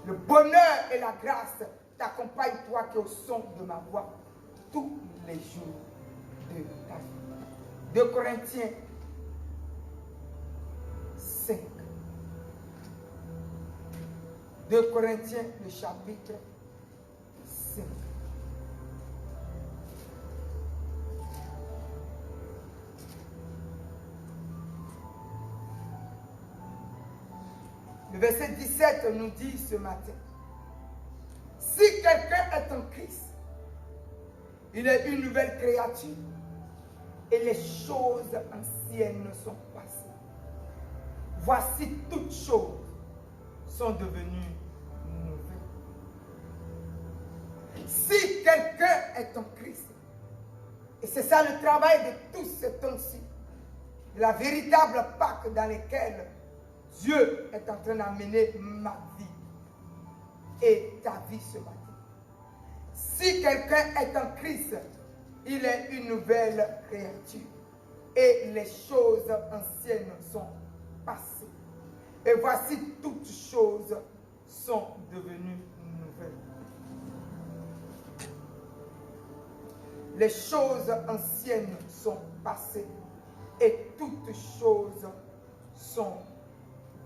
Le bonheur et la grâce t'accompagnent, toi qui es au son de ma voix, tous les jours de ta vie. 2 Corinthiens 5. 2 Corinthiens, le chapitre 5. Le verset 17 nous dit ce matin, si quelqu'un est en Christ, il est une nouvelle créature. et les choses anciennes sont passées. Voici toutes choses sont devenues nouvelles. Si quelqu'un est en Christ, et c'est ça le travail de tous ces temps-ci, la véritable Pâque dans laquelle Dieu est en train d'amener ma vie et ta vie ce matin. Si quelqu'un est en Christ, il est une nouvelle créature. Et les choses anciennes sont passées. Et voici toutes choses sont devenues nouvelles. Les choses anciennes sont passées. Et toutes choses sont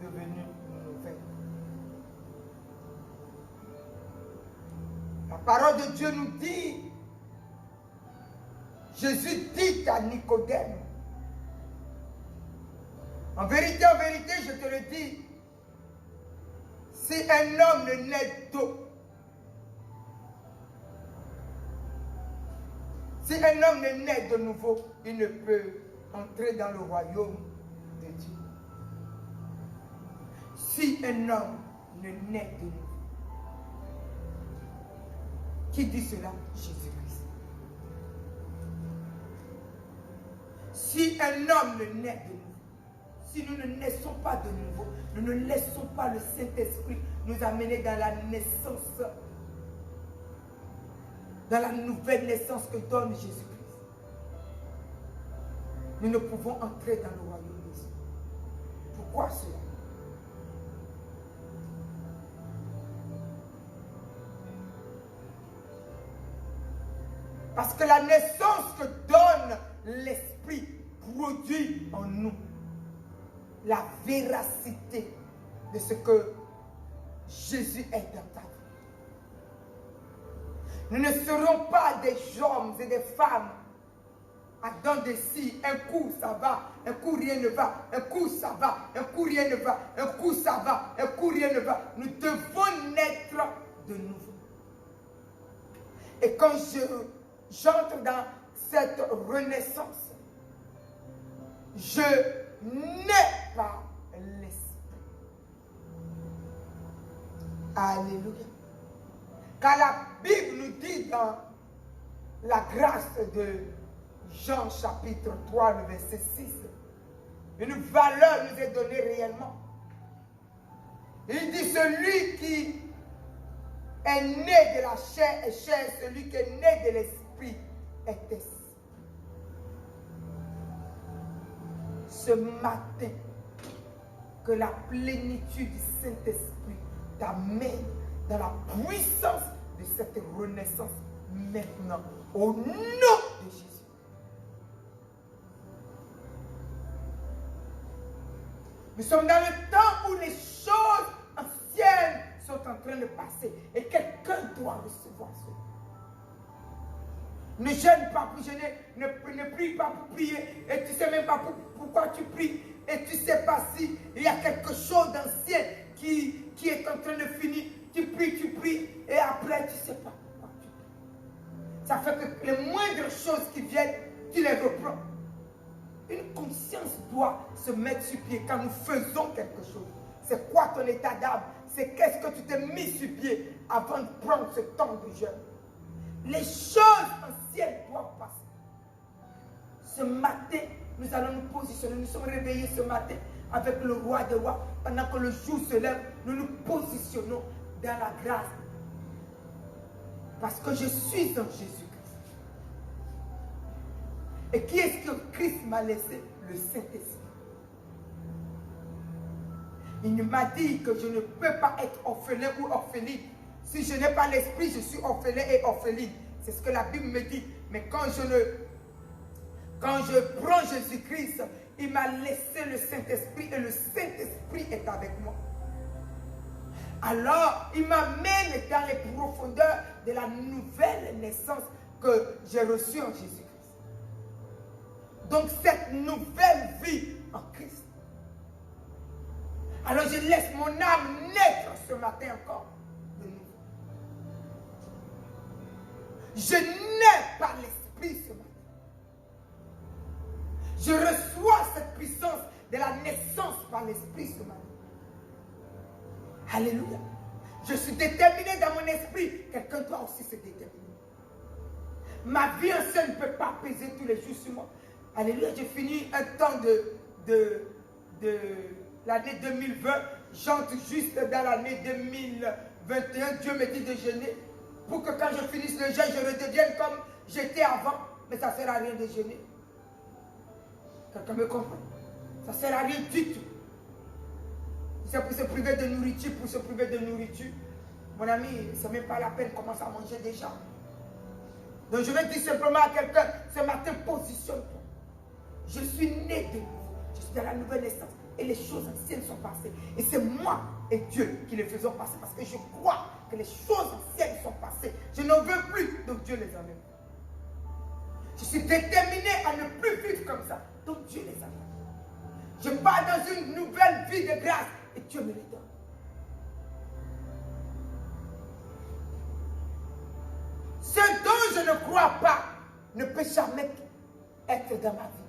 devenues nouvelles. La parole de Dieu nous dit, Jésus dit à Nicodème, en vérité, je te le dis, si un homme ne naît d'eau, si un homme ne naît de nouveau, il ne peut entrer dans le royaume de Dieu. Si un homme ne naît de nouveau. Qui dit cela? Jésus-Christ. Si un homme ne naît de nouveau, si nous ne naissons pas de nouveau, nous ne laissons pas le Saint-Esprit nous amener dans la naissance, dans la nouvelle naissance que donne Jésus-Christ, nous ne pouvons entrer dans le royaume de Dieu. Pourquoi cela? Parce que la naissance que donne l'Esprit produit en nous la véracité de ce que Jésus est dans ta vie. Nous ne serons pas des hommes et des femmes à dents de scie. Un coup ça va, un coup rien ne va, un coup ça va, un coup rien ne va, un coup ça va, un coup rien ne va. Nous devons naître de nouveau. Et quand j'entre dans cette renaissance, je n'ai pas l'esprit. Alléluia. Car la Bible nous dit dans la grâce de Jean chapitre 3, le verset 6, une valeur nous est donnée réellement. Il dit celui qui est né de la chair est chair, celui qui est né de l'esprit est esprit. Ce matin, que la plénitude du Saint-Esprit t'amène dans la puissance de cette renaissance maintenant, au nom de Jésus. Nous sommes dans le temps où les choses anciennes sont en train de passer et quelqu'un doit recevoir cela. Ne gêne pas pour gêner, ne prie pas pour prier et tu ne sais même pas pourquoi tu pries et tu ne sais pas si il y a quelque chose d'ancien qui est en train de finir. Tu pries et après tu ne sais pas pourquoi tu pries. Ça fait que les moindres choses qui viennent, tu les reprends. Une conscience doit se mettre sur pied quand nous faisons quelque chose. C'est quoi ton état d'âme? C'est qu'est-ce que tu t'es mis sur pied avant de prendre ce temps de jeûne. Les choses anciennes doivent passer. Ce matin, nous allons nous positionner. Nous sommes réveillés ce matin avec le roi des rois. Pendant que le jour se lève, nous nous positionnons dans la grâce. Parce que je suis en Jésus-Christ. Et qui est-ce que Christ m'a laissé? Le Saint-Esprit. Il m'a dit que je ne peux pas être orphelin ou orpheline. Si je n'ai pas l'esprit, je suis orphelin et orpheline. C'est ce que la Bible me dit. Mais quand je prends Jésus-Christ, il m'a laissé le Saint-Esprit et le Saint-Esprit est avec moi. Alors, il m'amène dans les profondeurs de la nouvelle naissance que j'ai reçue en Jésus-Christ. Donc, cette nouvelle vie en Christ. Alors, je laisse mon âme naître ce matin encore. Je n'ai pas l'esprit ce matin. Je reçois cette puissance de la naissance par l'Esprit ce matin. Alléluia. Je suis déterminé dans mon esprit. Quelqu'un doit aussi se déterminer. Ma vie ancienne ne peut pas peser tous les jours sur moi. Alléluia. J'ai fini un temps de l'année 2020. J'entre juste dans l'année 2021. Dieu me dit de jeûner. Pour que quand je finisse le jeûne, je redevienne comme j'étais avant. Mais ça ne sert à rien de jeûner. Quelqu'un me comprend? Ça ne sert à rien du tout. C'est pour se priver de nourriture, pour se priver de nourriture. Mon ami, ce n'est même pas la peine, commence à manger déjà. Donc je vais dire simplement à quelqu'un, ce matin, positionne-toi. Je suis né de nouveau. Je suis dans la nouvelle naissance. Et les choses anciennes sont passées. Et c'est moi et Dieu qui les faisons passer. Parce que je crois que les choses anciennes sont passées. Je n'en veux plus, donc Dieu les amène. Je suis déterminé à ne plus vivre comme ça. Donc Dieu les amène. Je pars dans une nouvelle vie de grâce. Et Dieu me les donne. Ce dont je ne crois pas ne peut jamais être dans ma vie.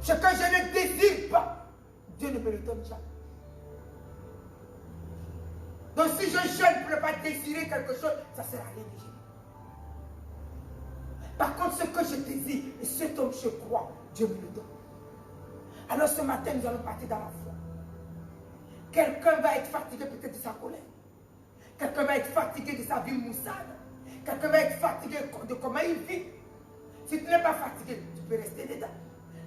Ce que je ne désire pas, Dieu ne me le donne jamais. Donc si je jeûne pour ne pas désirer quelque chose, ça ne sert à rien de jeûner. Par contre, ce que je désire et ce dont je crois, Dieu me le donne. Alors ce matin, nous allons partir dans la foi. Quelqu'un va être fatigué peut-être de sa colère. Quelqu'un va être fatigué de sa vie moussade. Quelqu'un va être fatigué de comment il vit. Si tu n'es pas fatigué, tu peux rester dedans.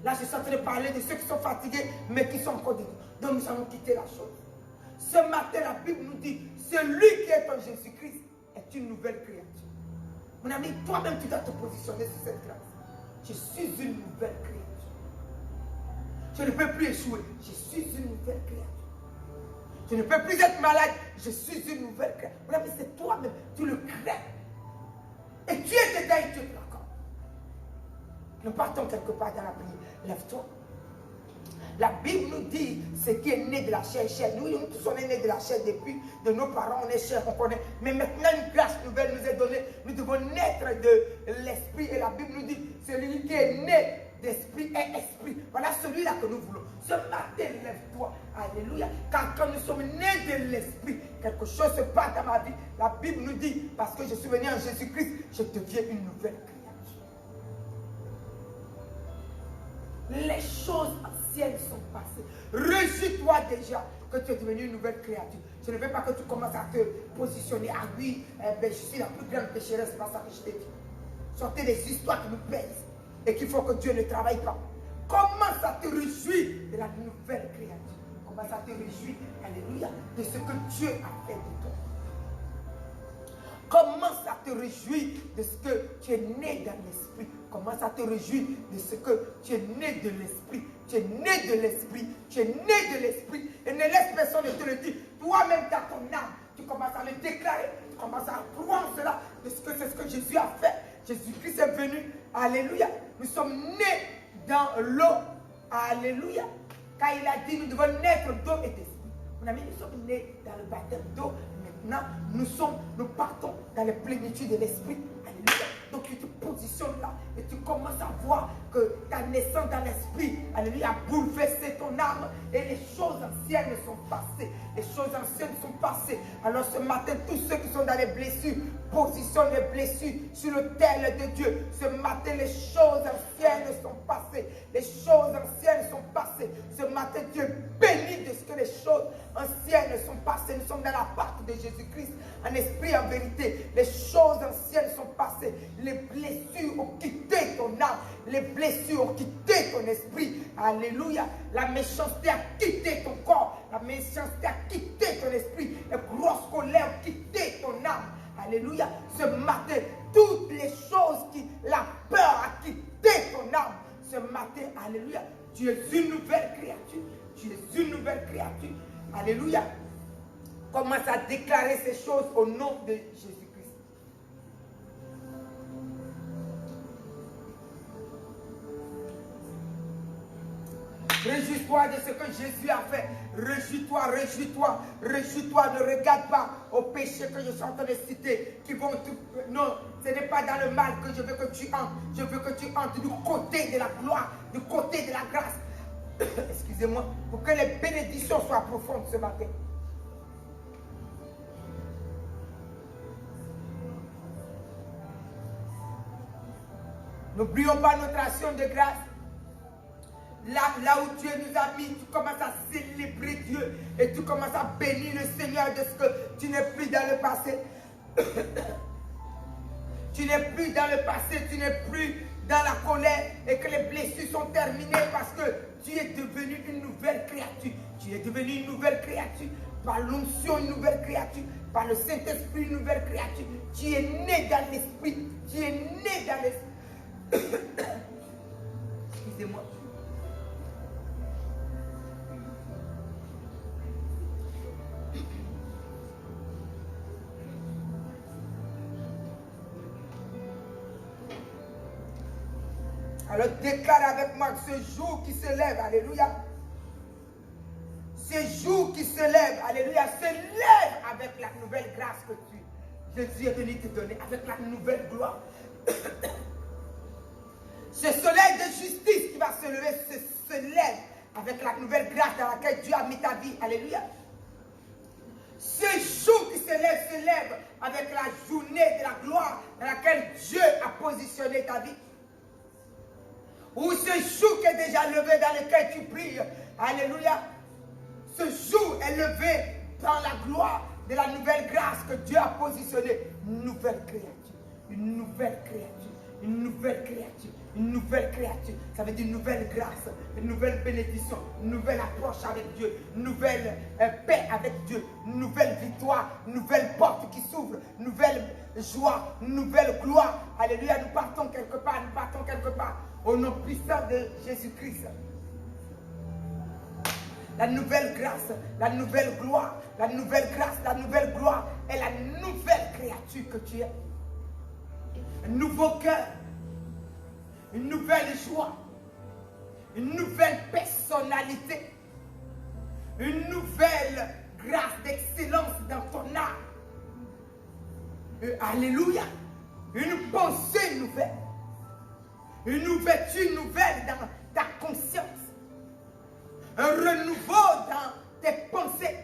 Là, je suis en train de parler de ceux qui sont fatigués, mais qui sont encore dedans. Donc nous allons quitter la chose. Ce matin, la Bible nous dit, celui qui est en Jésus-Christ est une nouvelle créature. Mon ami, toi-même, tu dois te positionner sur cette grâce. Je suis une nouvelle créature. Je ne peux plus échouer. Je suis une nouvelle créature. Je ne peux plus être malade. Je suis une nouvelle créature. Mon ami, c'est toi-même. Tu le crées. Et tu es dedans et tu es d'accord. Nous partons quelque part dans la prière. Lève-toi. La Bible nous dit ce qui est né de la chair, chair. Nous tous on est nés de la chair depuis de nos parents, on est chair, on connaît. Mais maintenant une grâce nouvelle nous est donnée. Nous devons naître de l'esprit. Et la Bible nous dit, celui qui est né d'esprit est esprit. Voilà celui-là que nous voulons. Ce matin, lève-toi. Alléluia. Car quand nous sommes nés de l'esprit, quelque chose se passe dans ma vie. La Bible nous dit, parce que je suis venu en Jésus-Christ, je deviens une nouvelle créature. Les choses anciennes sont passées. Réjouis-toi déjà que tu es devenu une nouvelle créature. Je ne veux pas que tu commences à te positionner. Ah oui, je suis la plus grande pécheresse, c'est pas ça que je t'ai dit. Sortez des histoires qui nous pèsent et qu'il faut que Dieu ne travaille pas. Commence à te réjouir de la nouvelle créature. Commence à te réjouir, alléluia, de ce que Dieu a fait de toi. Commence à te réjouir de ce que tu es né dans l'esprit. Commence à te réjouir de ce que tu es né de l'esprit. Tu es né de l'esprit. Tu es né de l'esprit. Et ne laisse personne ne te le dire. Toi-même dans ton âme, tu commences à le déclarer. Tu commences à croire en cela. De ce que c'est ce que Jésus a fait. Jésus-Christ est venu. Alléluia. Nous sommes nés dans l'eau. Alléluia. Car il a dit, nous devons naître d'eau et d'esprit. Mon ami, nous sommes nés dans le baptême d'eau. Maintenant, nous partons dans la plénitude de l'esprit. Alléluia. Donc tu te positionnes là et tu commences à voir que ta naissance dans l'esprit, alléluia, a bouleversé ton âme et les choses anciennes sont passées. Les choses anciennes sont passées. Alors ce matin, tous ceux qui sont dans les blessures, positionnent les blessures sur l'autel de Dieu. Ce matin, les choses anciennes sont passées. Les choses anciennes sont passées. Ce matin, Dieu bénit de ce que les choses anciennes sont passées. Nous sommes dans la partie de Jésus-Christ, en esprit, en vérité. Les choses anciennes sont passées. Les blessures ont quitté ton âme. Les blessures ont quitté ton esprit. Alléluia. La méchanceté a quitté ton corps. La méchanceté a quitté ton esprit. Les grosses colères ont quitté ton âme. Alléluia. Ce matin, toutes les choses la peur a quitté ton âme. Ce matin, alléluia. Tu es une nouvelle créature. Tu es une nouvelle créature. Alléluia. Commence à déclarer ces choses au nom de Jésus-Christ. Réjouis-toi de ce que Jésus a fait. Réjouis-toi, réjouis-toi, réjouis-toi. Ne regarde pas aux péchés que je suis en train de citer. Qui vont tout... Non, ce n'est pas dans le mal que je veux que tu entres. Je veux que tu entres du côté de la gloire, du côté de la grâce. Excusez-moi, pour que les bénédictions soient profondes ce matin. N'oublions pas notre action de grâce. Là où Dieu nous a mis, tu commences à célébrer Dieu et tu commences à bénir le Seigneur de ce que tu n'es plus dans le passé. Tu n'es plus dans le passé, tu n'es plus dans la colère et que les blessures sont terminées parce que tu es devenu une nouvelle créature. Tu es devenu une nouvelle créature par l'onction, une nouvelle créature, par le Saint-Esprit, une nouvelle créature. Tu es né dans l'Esprit, tu es né dans l'Esprit. Excusez-moi. Alors déclare avec moi que ce jour qui se lève, alléluia, ce jour qui se lève, alléluia, se lève avec la nouvelle grâce que Jésus est venu te donner, avec la nouvelle gloire. Ce soleil de justice qui va se lever, se lève avec la nouvelle grâce dans laquelle Dieu a mis ta vie, alléluia. Ce jour qui se lève avec la journée de la gloire dans laquelle Dieu a positionné ta vie. Ou ce jour qui est déjà levé dans lequel tu pries. Alléluia. Ce jour est levé dans la gloire de la nouvelle grâce que Dieu a positionnée. Une nouvelle créature. Une nouvelle créature. Une nouvelle créature. Une nouvelle créature. Ça veut dire une nouvelle grâce. Une nouvelle bénédiction. Une nouvelle approche avec Dieu. Une nouvelle paix avec Dieu. Une nouvelle victoire. Une nouvelle porte qui s'ouvre. Une nouvelle joie. Une nouvelle gloire. Alléluia. Nous partons quelque part. Nous partons quelque part. Au nom puissant de Jésus-Christ. La nouvelle grâce, la nouvelle gloire, la nouvelle grâce, la nouvelle gloire est la nouvelle créature que tu es. Un nouveau cœur, une nouvelle joie, une nouvelle personnalité, une nouvelle grâce d'excellence dans ton âme. Alléluia. Une pensée nouvelle. Une ouverture nouvelle dans ta conscience. Un renouveau dans tes pensées.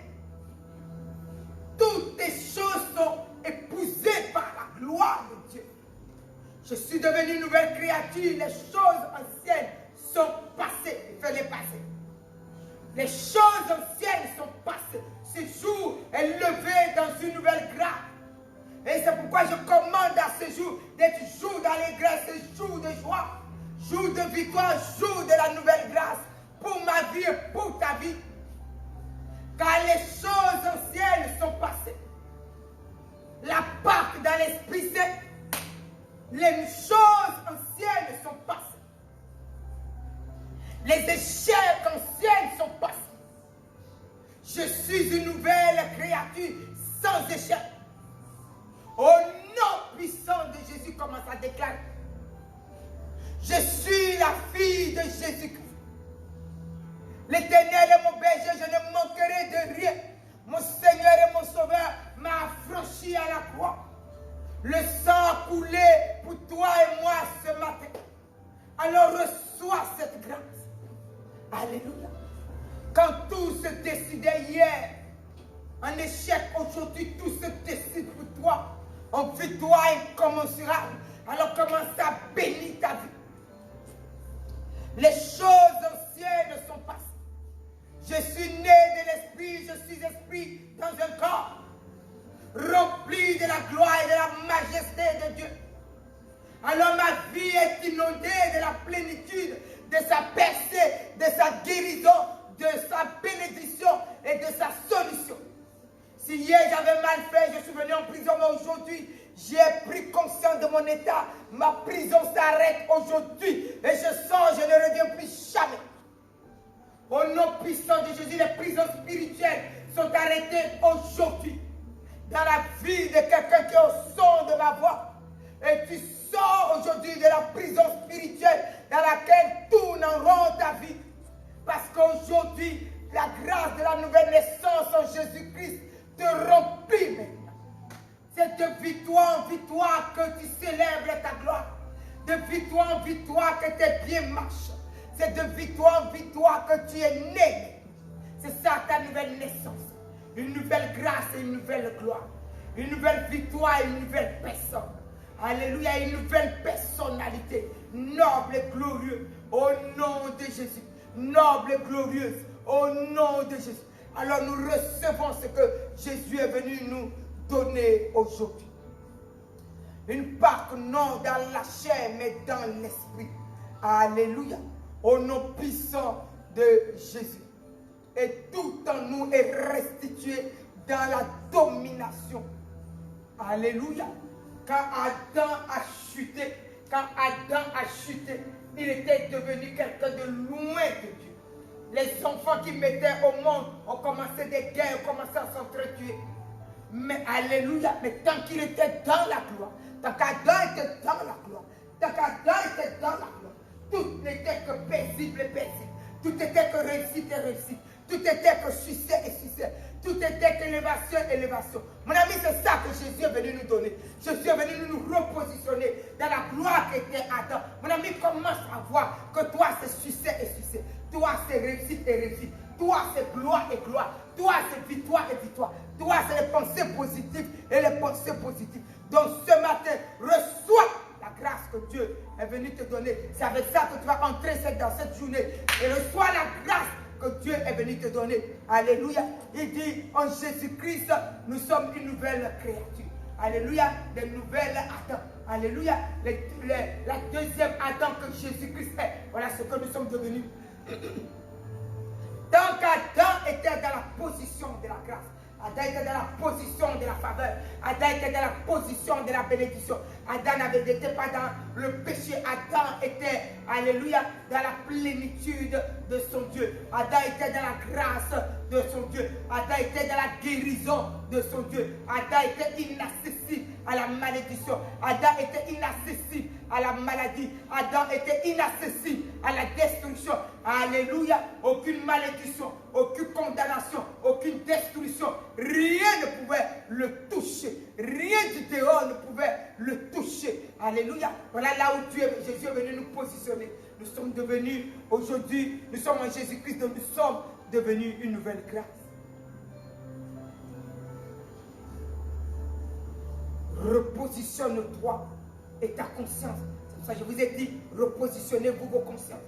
Toutes tes choses sont épousées par la gloire de Dieu. Je suis devenu une nouvelle créature. Les choses anciennes sont passées. Il faut les passer. Les choses anciennes sont passées. Ce jour est levé dans une nouvelle grâce. Et c'est pourquoi je commande à ce jour d'être jour d'allégresse, jour de joie, jour de victoire, jour de la nouvelle grâce pour ma vie et pour ta vie. Car les choses anciennes sont passées. La Pâque dans l'Esprit Saint, les choses anciennes sont passées. Les échecs anciens sont passés. Je suis une nouvelle créature sans échec. Au nom puissant de Jésus, commence à déclarer. Je suis la fille de Jésus-Christ. L'Éternel est mon berger, je ne manquerai de rien. Mon Seigneur et mon Sauveur m'a affranchi à la croix. Le sang a coulé pour toi et moi ce matin. Alors reçois cette grâce. Alléluia. Quand tout se décidait hier, en échec aujourd'hui, tout se décide pour toi. En victoire incommensurable. Alors commence à bénir ta vie. Les choses anciennes sont passées. Je suis né de l'esprit, je suis esprit dans un corps rempli de la gloire et de la majesté de Dieu. Alors ma vie est inondée de la plénitude, de sa percée, de sa guérison, de sa bénédiction et de sa solution. Si hier j'avais mal fait, je suis venu en prison, mais aujourd'hui, j'ai pris conscience de mon état. Ma prison s'arrête aujourd'hui. Et je sens, je ne reviens plus jamais. Au nom puissant de Jésus, les prisons spirituelles sont arrêtées aujourd'hui. Dans la vie de quelqu'un qui est au son de ma voix. Et tu sors aujourd'hui de la prison spirituelle dans laquelle tourne en rond ta vie. Parce de victoire en victoire que tes pieds marchent. C'est de victoire en victoire que tu es né. C'est ça ta nouvelle naissance. Une nouvelle grâce et une nouvelle gloire. Une nouvelle victoire et une nouvelle personne. Alléluia, une nouvelle personnalité. Noble et glorieuse. Au nom de Jésus. Noble et glorieuse. Au nom de Jésus. Alors nous recevons ce que Jésus est venu nous donner aujourd'hui. Une part non dans la chair, mais dans l'esprit. Alléluia. Au nom puissant de Jésus. Et tout en nous est restitué dans la domination. Alléluia. Quand Adam a chuté, il était devenu quelqu'un de loin de Dieu. Les enfants qui mettaient au monde ont commencé des guerres, ont commencé à s'entretuer. Mais alléluia, mais tant qu'il était dans la gloire, tant qu'Adam était dans la gloire, tout n'était que paisible et paisible. Tout était que réussite et réussite. Tout était que succès et succès. Tout était qu'élévation et élévation. Mon ami, c'est ça que Jésus est venu nous donner. Jésus est venu nous repositionner dans la gloire qu'était Adam. Mon ami, commence à voir que toi, c'est succès et succès. Toi, c'est réussite et réussite. Toi, c'est gloire et gloire. Toi, c'est victoire et victoire. Toi, c'est les pensées positives et les pensées positives. Donc, ce matin, reçois la grâce que Dieu est venu te donner. C'est avec ça que tu vas entrer dans cette journée. Et reçois la grâce que Dieu est venu te donner. Alléluia. Il dit, en Jésus-Christ, nous sommes une nouvelle créature. Alléluia. Des nouvelles Adam. Alléluia. La deuxième Adam que Jésus-Christ est. Voilà ce que nous sommes devenus. Tant qu'Adam était dans la position de la grâce, Adam était dans la position de la faveur, Adam était dans la position de la bénédiction, Adam n'était pas dans le péché, Adam était, alléluia, dans la plénitude de son Dieu, Adam était dans la grâce de son Dieu, Adam était dans la guérison de son Dieu, Adam était inaccessible à la malédiction, Adam était inaccessible à la maladie, Adam était inaccessible à la destruction, alléluia, aucune malédiction, aucune condamnation, aucune destruction, rien ne pouvait le toucher, rien du dehors ne pouvait le toucher, alléluia. Voilà là où Jésus est venu nous positionner. Nous sommes devenus, aujourd'hui, nous sommes en Jésus-Christ, donc nous sommes devenus une nouvelle grâce. Repositionne-toi et ta conscience. C'est pour ça que je vous ai dit, repositionnez-vous vos consciences.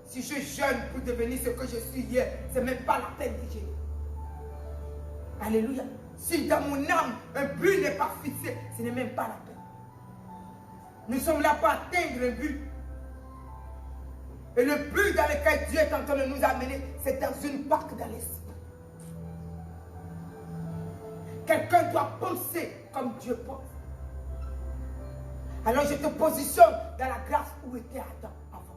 Si je jeûne pour devenir ce que je suis hier, ce n'est même pas la peine de jeûner. Alléluia. Si dans mon âme, un but n'est pas fixé, ce n'est même pas la peine. Nous sommes là pour atteindre un but. Et le but dans lequel Dieu est en train de nous amener, c'est dans une barque dans l'esprit. Quelqu'un doit penser comme Dieu pense. Alors je te positionne dans la grâce où était Adam avant.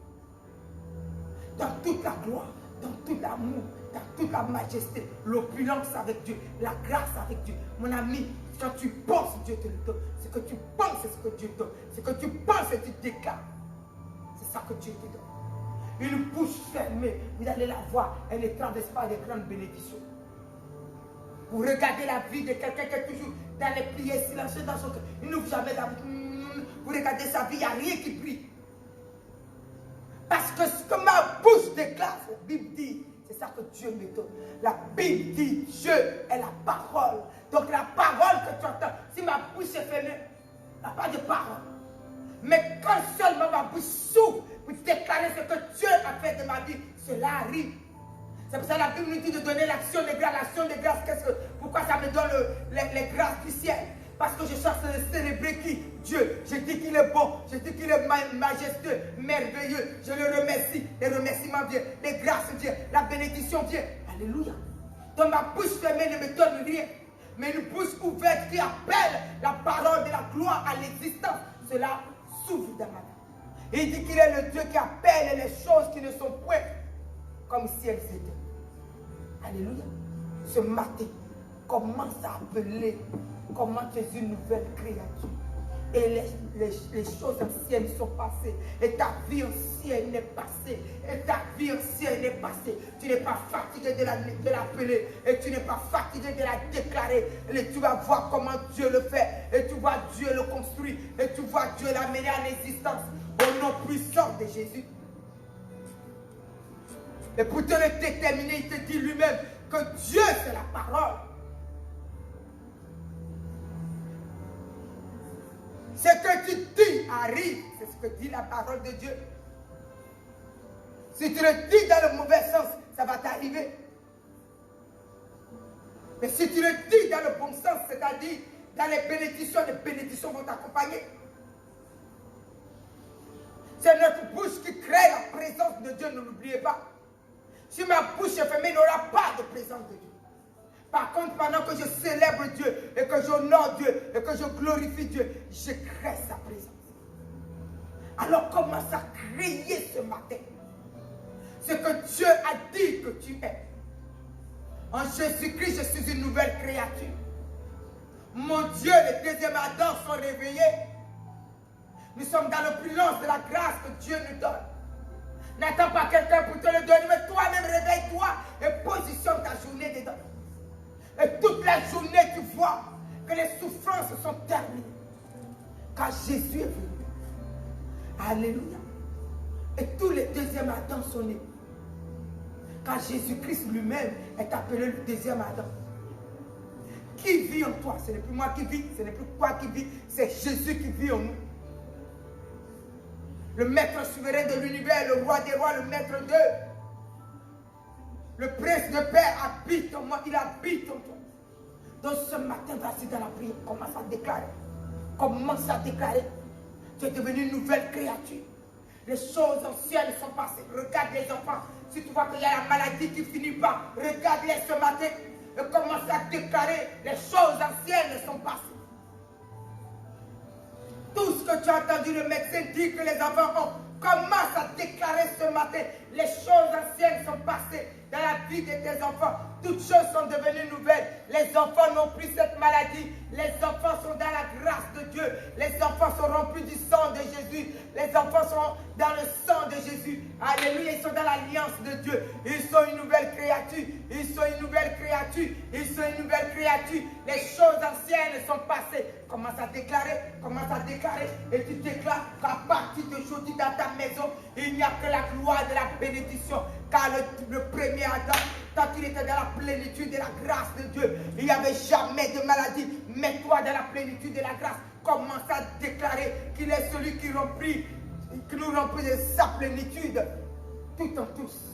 Dans toute la gloire, dans tout l'amour, dans toute la majesté, l'opulence avec Dieu, la grâce avec Dieu. Mon ami, quand tu penses, Dieu te le donne. Ce que tu penses, c'est ce que Dieu te donne. Ce que tu penses, et tu déclares. C'est ça que Dieu te donne. Une bouche fermée, vous allez la voir, elle ne traverse pas des grandes bénédictions. Vous regardez la vie de quelqu'un qui est toujours dans les prières silencieuses dans son cœur. Il n'ouvre jamais la bouche. Vous regardez sa vie, il n'y a rien qui prie. Parce que ce que ma bouche déclare, la Bible dit, c'est ça que Dieu me donne. La Bible dit, Dieu est la parole. Donc la parole que tu entends, si ma bouche est fermée, il n'y a pas de parole. Mais quand seulement ma bouche s'ouvre pour déclarer ce que Dieu a fait de ma vie, cela arrive. C'est pour ça que la Bible nous dit de donner l'action de grâce. L'action de grâce, pourquoi ça me donne les grâces du ciel? Parce que je cherche de célébrer qui? Dieu. Je dis qu'il est bon, je dis qu'il est majestueux, merveilleux. Je le remercie. Les remerciements viennent, les grâces viennent, la bénédiction vient. Alléluia. Donc ma bouche fermée ne me donne rien. Mais une bouche ouverte qui appelle la parole de la gloire à l'existence, cela s'ouvre dans ma vie. Il dit qu'il est le Dieu qui appelle les choses qui ne sont point comme si elles étaient. Alléluia. Ce matin, commence à appeler comment tu es une nouvelle créature. Et les choses anciennes sont passées. Et ta vie ancienne est passée. Et ta vie ancienne est passée. Tu n'es pas fatigué de l'appeler. Et tu n'es pas fatigué de la déclarer. Et tu vas voir comment Dieu le fait. Et tu vois Dieu le construire. Et tu vois Dieu l'amener en existence. au nom puissant de Jésus. Et pour te le déterminer, il te dit lui-même que Dieu, c'est la parole. Ce que tu dis arrive, c'est ce que dit la parole de Dieu. Si tu le dis dans le mauvais sens, ça va t'arriver. Mais si tu le dis dans le bon sens, c'est-à-dire dans les bénédictions vont t'accompagner. C'est notre bouche qui crée la présence de Dieu, ne l'oubliez pas. Si ma bouche est fermée, il n'y aura pas de présence de Dieu. Par contre, pendant que je célèbre Dieu, et que j'honore Dieu, et que je glorifie Dieu, je crée sa présence. Alors commence à crier ce matin ce que Dieu a dit que tu es. En Jésus-Christ, je suis une nouvelle créature. Mon Dieu, les deuxièmes Adam sont réveillés. Nous sommes dans l'opulence de la grâce que Dieu nous donne. N'attends pas quelqu'un pour te le donner, mais toi-même réveille-toi et positionne ta journée dedans. Et toute la journée, tu vois que les souffrances sont terminées. Car Jésus est venu. Alléluia. Et tous les deuxièmes Adam sont nés. Car Jésus-Christ lui-même est appelé le deuxième Adam. Qui vit en toi? Ce n'est plus moi qui vis, ce n'est plus toi qui vis, c'est Jésus qui vit en nous. Le maître souverain de l'univers, le roi des rois, le maître d'eux. Le prince de paix habite en moi, il habite en toi. Donc ce matin, vas-y dans la prière, commence à déclarer. Commence à déclarer. Tu es devenu une nouvelle créature. Les choses anciennes sont passées. Regarde les enfants. Si tu vois qu'il y a la maladie qui finit pas, regarde-les ce matin et commence à déclarer. Les choses anciennes sont passées. Tout ce que tu as entendu le médecin dire que les enfants ont, commence à déclarer ce matin. Les choses anciennes sont passées dans la vie de tes enfants. Toutes choses sont devenues nouvelles. Les enfants n'ont plus cette maladie. Les enfants sont dans la grâce de Dieu. Les enfants sont remplis du sang de Jésus. Les enfants sont dans le sang de Jésus. Alléluia, ils sont dans l'alliance de Dieu. Ils sont une nouvelle créature. Ils sont une nouvelle créature. Ils sont une nouvelle créature. Les choses anciennes sont passées. Commence à déclarer, et tu déclares qu'à partir d'aujourd'hui dans ta maison, il n'y a que la gloire de la bénédiction. Car le premier Adam, quand il était dans la plénitude de la grâce de Dieu, il n'y avait jamais de maladie. Mets-toi dans la plénitude de la grâce. Commence à déclarer qu'il est celui qui nous remplit de sa plénitude, tout en tous.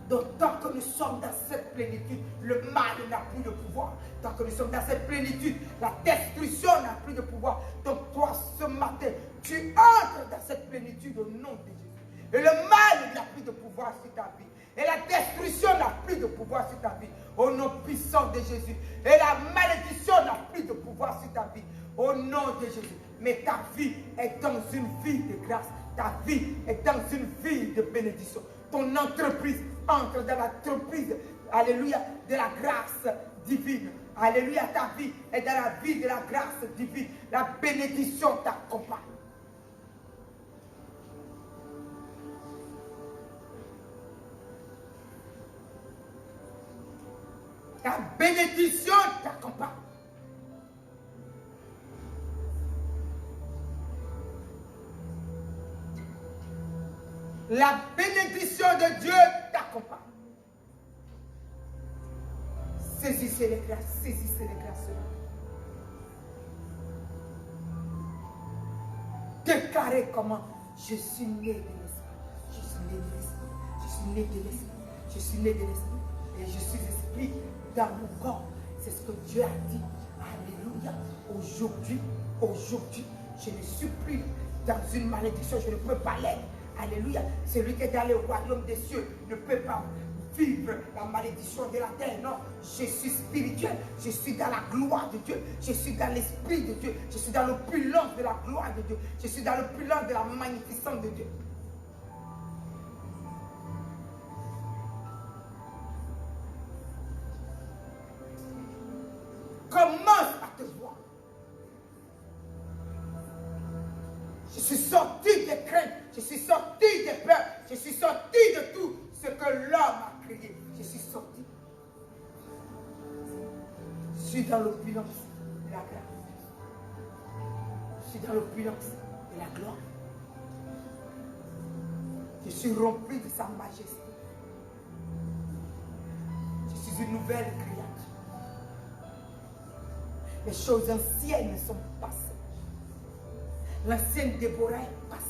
Donc tant que nous sommes dans cette plénitude, le mal n'a plus de pouvoir. Tant que nous sommes dans cette plénitude, la destruction n'a plus de pouvoir. Donc toi, ce matin, tu entres dans cette plénitude au nom de Jésus. Et le mal n'a plus de pouvoir sur ta vie. Et la destruction n'a plus de pouvoir sur ta vie. Au nom puissant de Jésus. Et la malédiction n'a plus de pouvoir sur ta vie. Au nom de Jésus. Mais ta vie est dans une vie de grâce. Ta vie est dans une vie de bénédiction. Ton entreprise entre dans l'entreprise, alléluia, de la grâce divine. Alléluia, ta vie est dans la vie de la grâce divine. La bénédiction t'accompagne. Ta bénédiction t'accompagne. La bénédiction de Dieu t'accompagne. Saisissez les grâces, saisissez les grâces. Déclarez comment je suis né de l'esprit. Je suis né de l'esprit. Je suis né de l'esprit. Je suis né de l'esprit. Et je suis esprit dans mon corps. C'est ce que Dieu a dit. Alléluia. Aujourd'hui, je ne suis plus dans une malédiction. Je ne peux pas l'être. Alléluia. Celui qui est dans le royaume des cieux ne peut pas vivre la malédiction de la terre. Non, je suis spirituel. Je suis dans la gloire de Dieu. Je suis dans l'esprit de Dieu. Je suis dans l'opulence de la gloire de Dieu. Je suis dans l'opulence de la magnificence de Dieu. Commence à te voir. Je suis sorti des craintes. Je suis sorti des peurs. Je suis sorti de tout ce que l'homme a créé. Je suis sorti. Je suis dans l'opulence de la grâce. Je suis dans l'opulence de la gloire. Je suis rempli de sa majesté. Je suis une nouvelle créature. Les choses anciennes sont passées. L'ancienne Déborah est passée.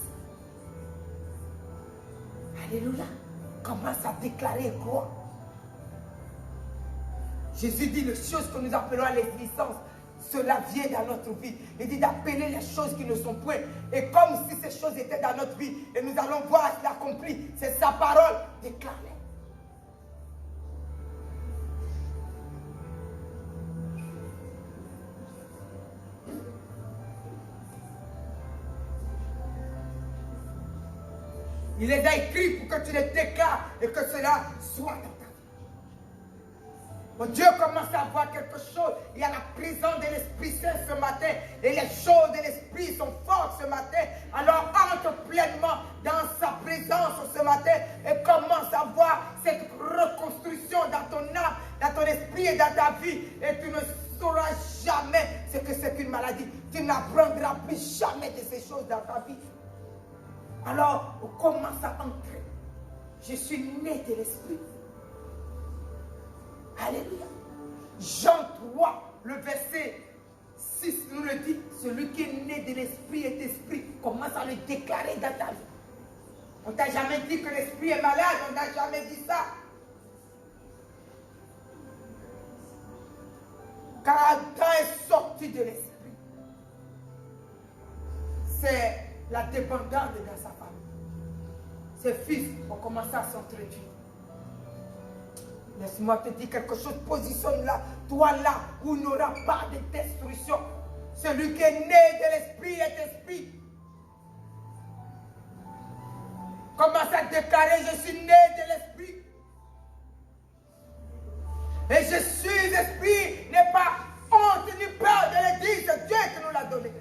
Alléluia. Commence à déclarer quoi? Jésus dit les choses que nous appelons à l'existence. Cela vient dans notre vie. Il dit d'appeler les choses qui ne sont point. Et comme si ces choses étaient dans notre vie. Et nous allons voir l'accomplir. C'est sa parole déclarée. Il les a écrits pour que tu les déclares et que cela soit dans ta vie. Mon Dieu commence à voir quelque chose. Il y a la présence de l'Esprit Saint ce matin. Et les choses de l'Esprit sont fortes ce matin. Alors entre pleinement dans sa présence ce matin et commence à voir cette reconstruction dans ton âme, dans ton esprit et dans ta vie. Et tu ne sauras jamais ce que c'est qu'une maladie. Tu n'apprendras plus jamais de ces choses dans ta vie. Alors, on commence à entrer. Je suis né de l'Esprit. Alléluia. Jean 3, le verset 6 nous le dit. Celui qui est né de l'Esprit est Esprit. Commence à le déclarer dans ta vie. On ne t'a jamais dit que l'Esprit est malade. On n'a jamais dit ça. Car Adam est sorti de l'Esprit. C'est la dépendance dans sa famille. Ses fils ont commencé à s'entretuer. Laisse-moi te dire quelque chose. Positionne-là, toi là, où il n'y aura pas de destruction. Celui qui est né de l'Esprit est Esprit. Commence à déclarer, je suis né de l'Esprit. Et je suis Esprit, n'est pas honte ni peur de le dire, c'est Dieu qui nous l'a donné.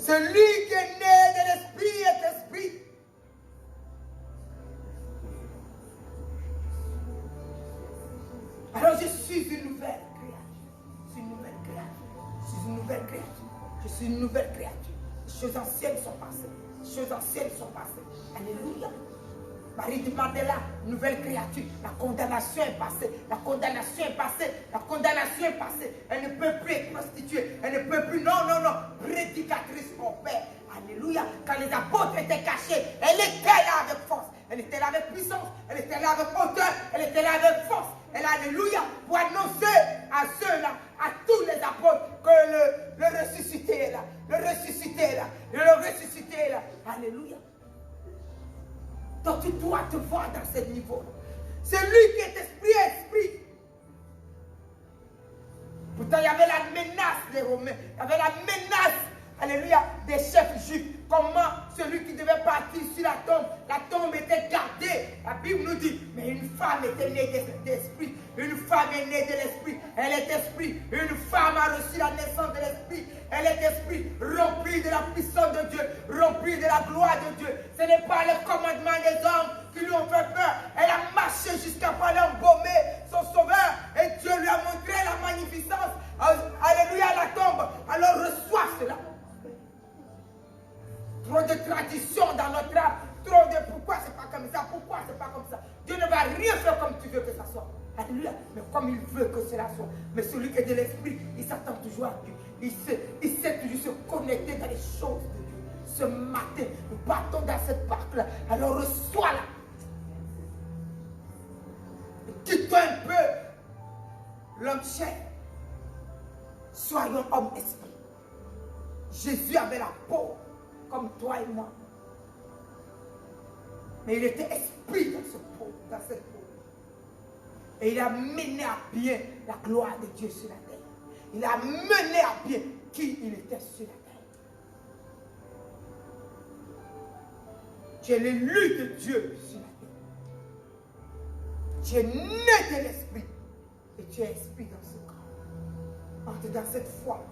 Celui qui est né de l'Esprit est Esprit. Alors je suis une nouvelle créature. Je suis une nouvelle créature. Je suis une nouvelle créature. Je suis une nouvelle créature. Les choses anciennes sont passées. Les choses anciennes sont passées. Alléluia. Marie de Mandela, nouvelle créature. La condamnation est passée. La condamnation est passée. La condamnation est passée. Elle ne peut plus être prostituée. Elle ne peut plus, non. Prédicatrice, mon Père. Alléluia. Quand les apôtres étaient cachés, elle était là avec force. Elle était là avec puissance. Elle était là avec hauteur. Elle était là avec force. Elle, alléluia, pour annoncer à ceux-là, à tous les apôtres, que le ressuscité est là. Le ressuscité est là. Le ressuscité est là. Alléluia. Donc tu dois te voir dans ce niveau. C'est lui qui est esprit. Pourtant, il y avait la menace des Romains. Il y avait la menace, alléluia, des chefs juifs. Comment celui qui devait partir sur la tombe était gardée. La Bible nous dit, mais une femme était née d'esprit. Une femme est née de l'esprit. Elle est esprit. Une femme a reçu la naissance de l'esprit. Elle est esprit, remplie de la puissance de Dieu, remplie de la gloire de Dieu. Ce n'est pas le commandement des hommes qui lui ont fait peur. Elle a marché jusqu'à pas l'embaumer, son sauveur. Et Dieu lui a montré la magnificence. Alléluia, à la tombe. Alors reçois cela. Trop de traditions dans notre âme. Trop de pourquoi c'est pas comme ça, pourquoi c'est pas comme ça. Dieu ne va rien faire comme tu veux que ça soit. Alléluia. Mais comme il veut que cela soit. Mais celui qui est de l'esprit, il s'attend toujours à Dieu. Il sait toujours se connecter dans les choses de Dieu. Ce matin, nous partons dans cette barque-là. Alors reçois-la. Quitte-toi un peu l'homme chair. Soyons homme esprit. Jésus avait la peau comme toi et moi. Mais il était esprit dans cette peau. Et il a mené à bien la gloire de Dieu sur la terre. Il a mené à bien qui il était sur la terre. Tu es l'élu de Dieu sur la terre. Tu es né de l'esprit. Et tu es esprit dans ce corps. Entre dans cette foi.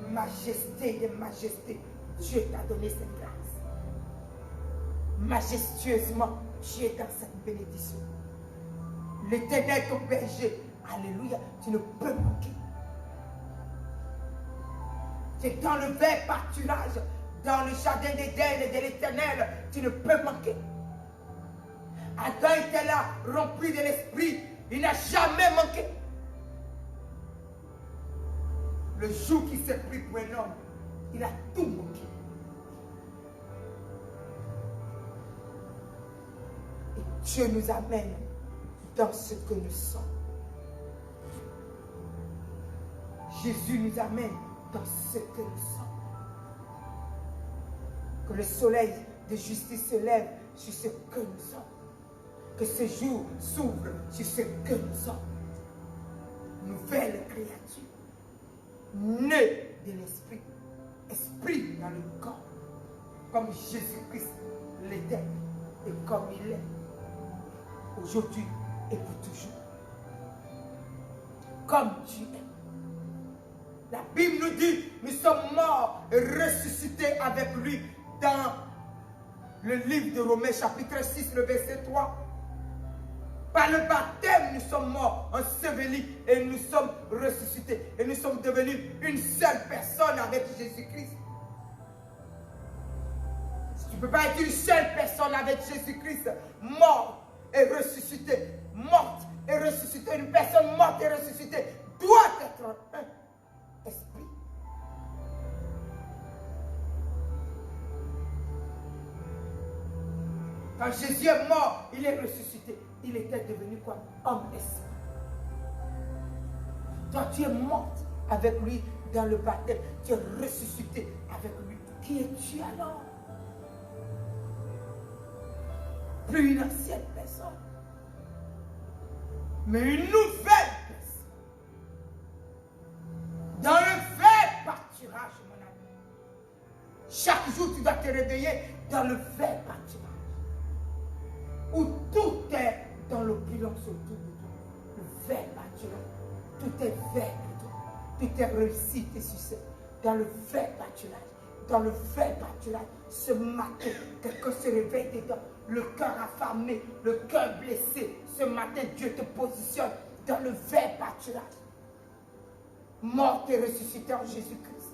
Majesté de majesté. Dieu t'a donné cette grâce. Majestueusement, tu es dans cette bénédiction. L'Éternel, ton berger, Alléluia, tu ne peux manquer. C'est dans le vert pâturage, dans le jardin d'Éden et de l'Éternel, tu ne peux manquer. Adam était là, rempli de l'esprit, il n'a jamais manqué. Le jour qu'il s'est pris pour un homme, il a tout manqué. Et Dieu nous amène dans ce que nous sommes. Jésus nous amène dans ce que nous sommes. Que le soleil de justice se lève sur ce que nous sommes. Que ce jour s'ouvre sur ce que nous sommes. Nouvelle créature. Née de l'esprit. Esprit dans le corps. Comme Jésus-Christ l'était et comme il est. Aujourd'hui et pour toujours. Comme tu es. La Bible nous dit, nous sommes morts et ressuscités avec lui dans le livre de Romains chapitre 6, le verset 3. Par le baptême, nous sommes morts, ensevelis et nous sommes ressuscités. Et nous sommes devenus une seule personne avec Jésus-Christ. Si tu ne peux pas être une seule personne avec Jésus-Christ, mort et ressuscité, morte et ressuscité, une personne morte et ressuscitée doit être un esprit. Quand Jésus est mort, il est ressuscité. Il était devenu quoi? Homme-esprit. Toi, tu es morte avec lui dans le baptême. Tu es ressuscité avec lui. Qui es-tu alors? Plus une ancienne personne, mais une nouvelle personne. Dans le vrai pâturage, mon ami. Chaque jour, tu dois te réveiller dans le vrai pâturage. Où tout est dans l'opulence autour de toi. Le vert pâturage. Tout est vert de toi. Tout est réussite et succès. Dans le vert pâturage. Dans le vert pâturage. Ce matin, quelqu'un se réveille dedans. Le cœur affamé, le cœur blessé. Ce matin, Dieu te positionne dans le vert pâturage. Mort et ressuscité en Jésus-Christ.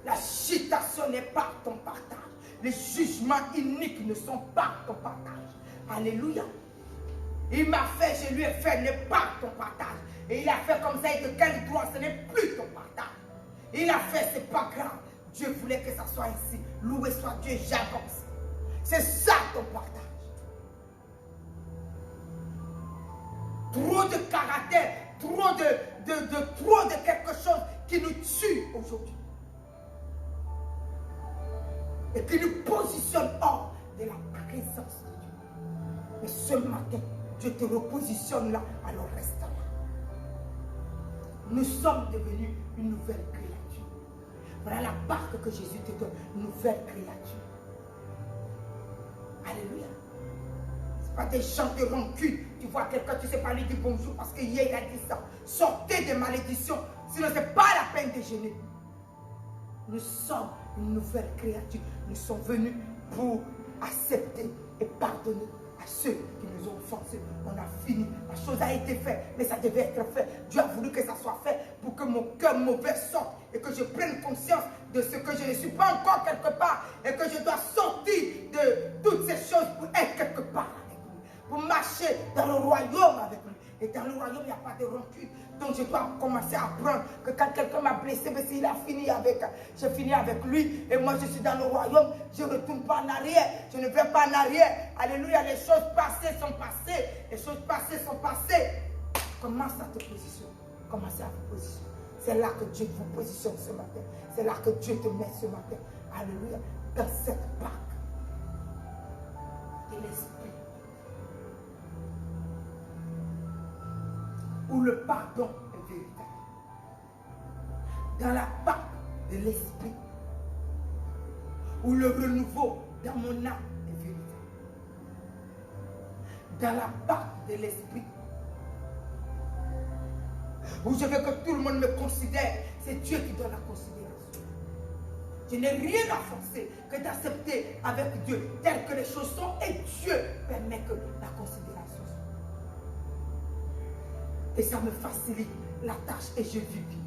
La citation n'est pas ton partage. Les jugements iniques ne sont pas ton partage. Alléluia. Il m'a fait, je lui ai fait, n'est pas ton partage. Et il a fait comme ça, et de quel droit, ce n'est plus ton partage. Il a fait, c'est pas grave. Dieu voulait que ça soit ainsi. Loué soit Dieu, j'avance. C'est ça ton partage. Trop de caractère, trop de quelque chose qui nous tue aujourd'hui. Et qui nous positionne hors de la présence de Dieu. Mais ce matin, Dieu te repositionne là, alors reste là. Nous sommes devenus une nouvelle créature. Voilà la marque que Jésus te donne, une nouvelle créature. Alléluia. Ce n'est pas des gens de rancune. Tu vois quelqu'un, tu ne sais pas lui dire bonjour parce qu'hier il a dit ça. Sortez des malédictions, sinon ce n'est pas la peine de gêner. Nous sommes une nouvelle créature. Nous sommes venus pour accepter et pardonner à ceux qui nous ont offensés. On a fini. La chose a été faite, mais ça devait être fait. Dieu a voulu que ça soit fait pour que mon cœur mauvais sorte et que je prenne conscience de ce que je ne suis pas encore quelque part et que je dois sortir de toutes ces choses pour être quelque part avec lui, pour marcher dans le royaume avec lui. Et dans le royaume, il n'y a pas de rancune. Donc je dois commencer à apprendre que quand quelqu'un m'a blessé, mais s'il a fini avec, j'ai fini avec lui. Et moi je suis dans le royaume, je ne retourne pas en arrière. Je ne vais pas en arrière. Alléluia, les choses passées sont passées. Les choses passées sont passées. Commence à te positionner. Commencez à vous positionner. C'est là que Dieu vous positionne ce matin. C'est là que Dieu te met ce matin. Alléluia, dans cette barque de l'esprit. Où le pardon est véritable. Dans la barque de l'esprit. Où le renouveau dans mon âme est véritable. Dans la barque de l'esprit. Où je veux que tout le monde me considère. C'est Dieu qui donne la considération. Je n'ai rien à forcer que d'accepter avec Dieu tel que les choses sont. Et Dieu permet que la considération soit. Et ça me facilite la tâche et je vis bien.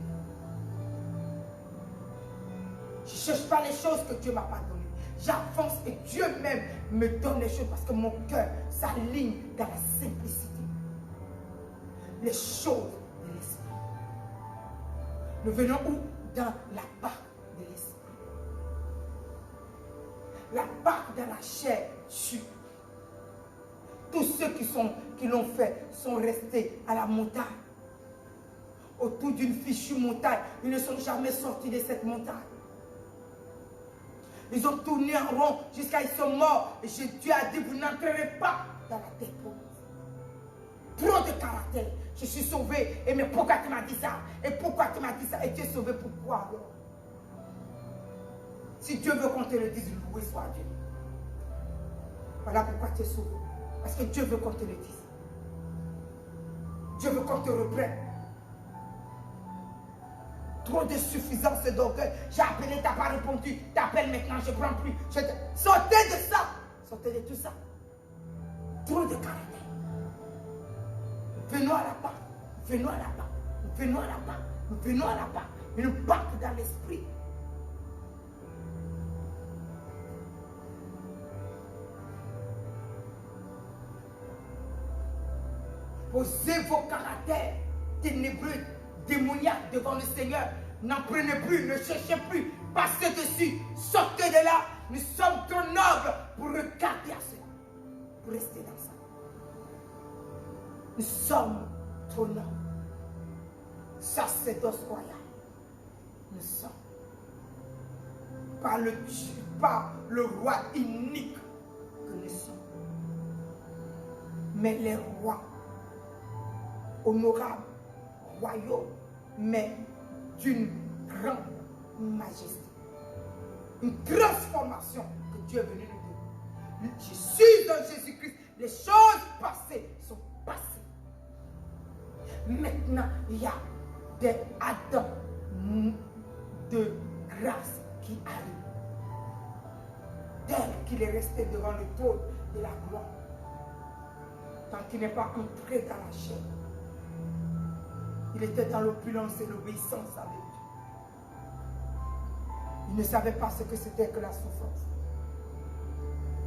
Je ne cherche pas les choses que Dieu ne m'a pas données. J'avance et Dieu même me donne les choses parce que mon cœur s'aligne dans la simplicité. Les choses de l'esprit. Nous venons où? Dans la barque de l'esprit. La barque dans la chair tue. Tous ceux qui l'ont fait sont restés à la montagne. Autour d'une fichue montagne. Ils ne sont jamais sortis de cette montagne. Ils ont tourné en rond jusqu'à ce qu'ils sont morts. Et Dieu a dit, vous n'entrerez pas dans la terre promise. Trop de caractère. Je suis sauvé. Et mais pourquoi tu m'as dit ça? Et pourquoi tu m'as dit ça? Et tu es sauvé pourquoi alors? Si Dieu veut qu'on te le dise, loué soit Dieu. Voilà pourquoi tu es sauvé. Parce que Dieu veut qu'on te le dise. Dieu veut qu'on te reprenne. Trop de suffisance et d'orgueil. J'ai appelé, tu n'as pas répondu. Tu appelles maintenant, je ne prends plus. Sortez de ça. Sortez de tout ça. Trop de caractère. Venons à la part. Venons à la part. Venons à la part. Venons à la part. Une barque dans l'esprit. Posez vos caractères ténébreux, démoniaques devant le Seigneur. N'en prenez plus, ne cherchez plus. Passez dessus. Sortez de là. Nous sommes trop nobles pour regarder à cela. Pour rester dans ça. Nous sommes trop nobles. Sacerdoce royal. Nous sommes. Par le roi unique que nous sommes. Mais les rois honorables, royaux, mais d'une grande majesté. Une transformation que Dieu est venu nous donner. Je suis dans Jésus-Christ. Les choses passées sont passées. Maintenant, il y a des Adams de grâce qui arrivent. Tel qu'il est resté devant le trône de la gloire. Tant qu'il n'est pas entré dans la chair. Il était dans l'opulence et l'obéissance avec Dieu. Il ne savait pas ce que c'était que la souffrance.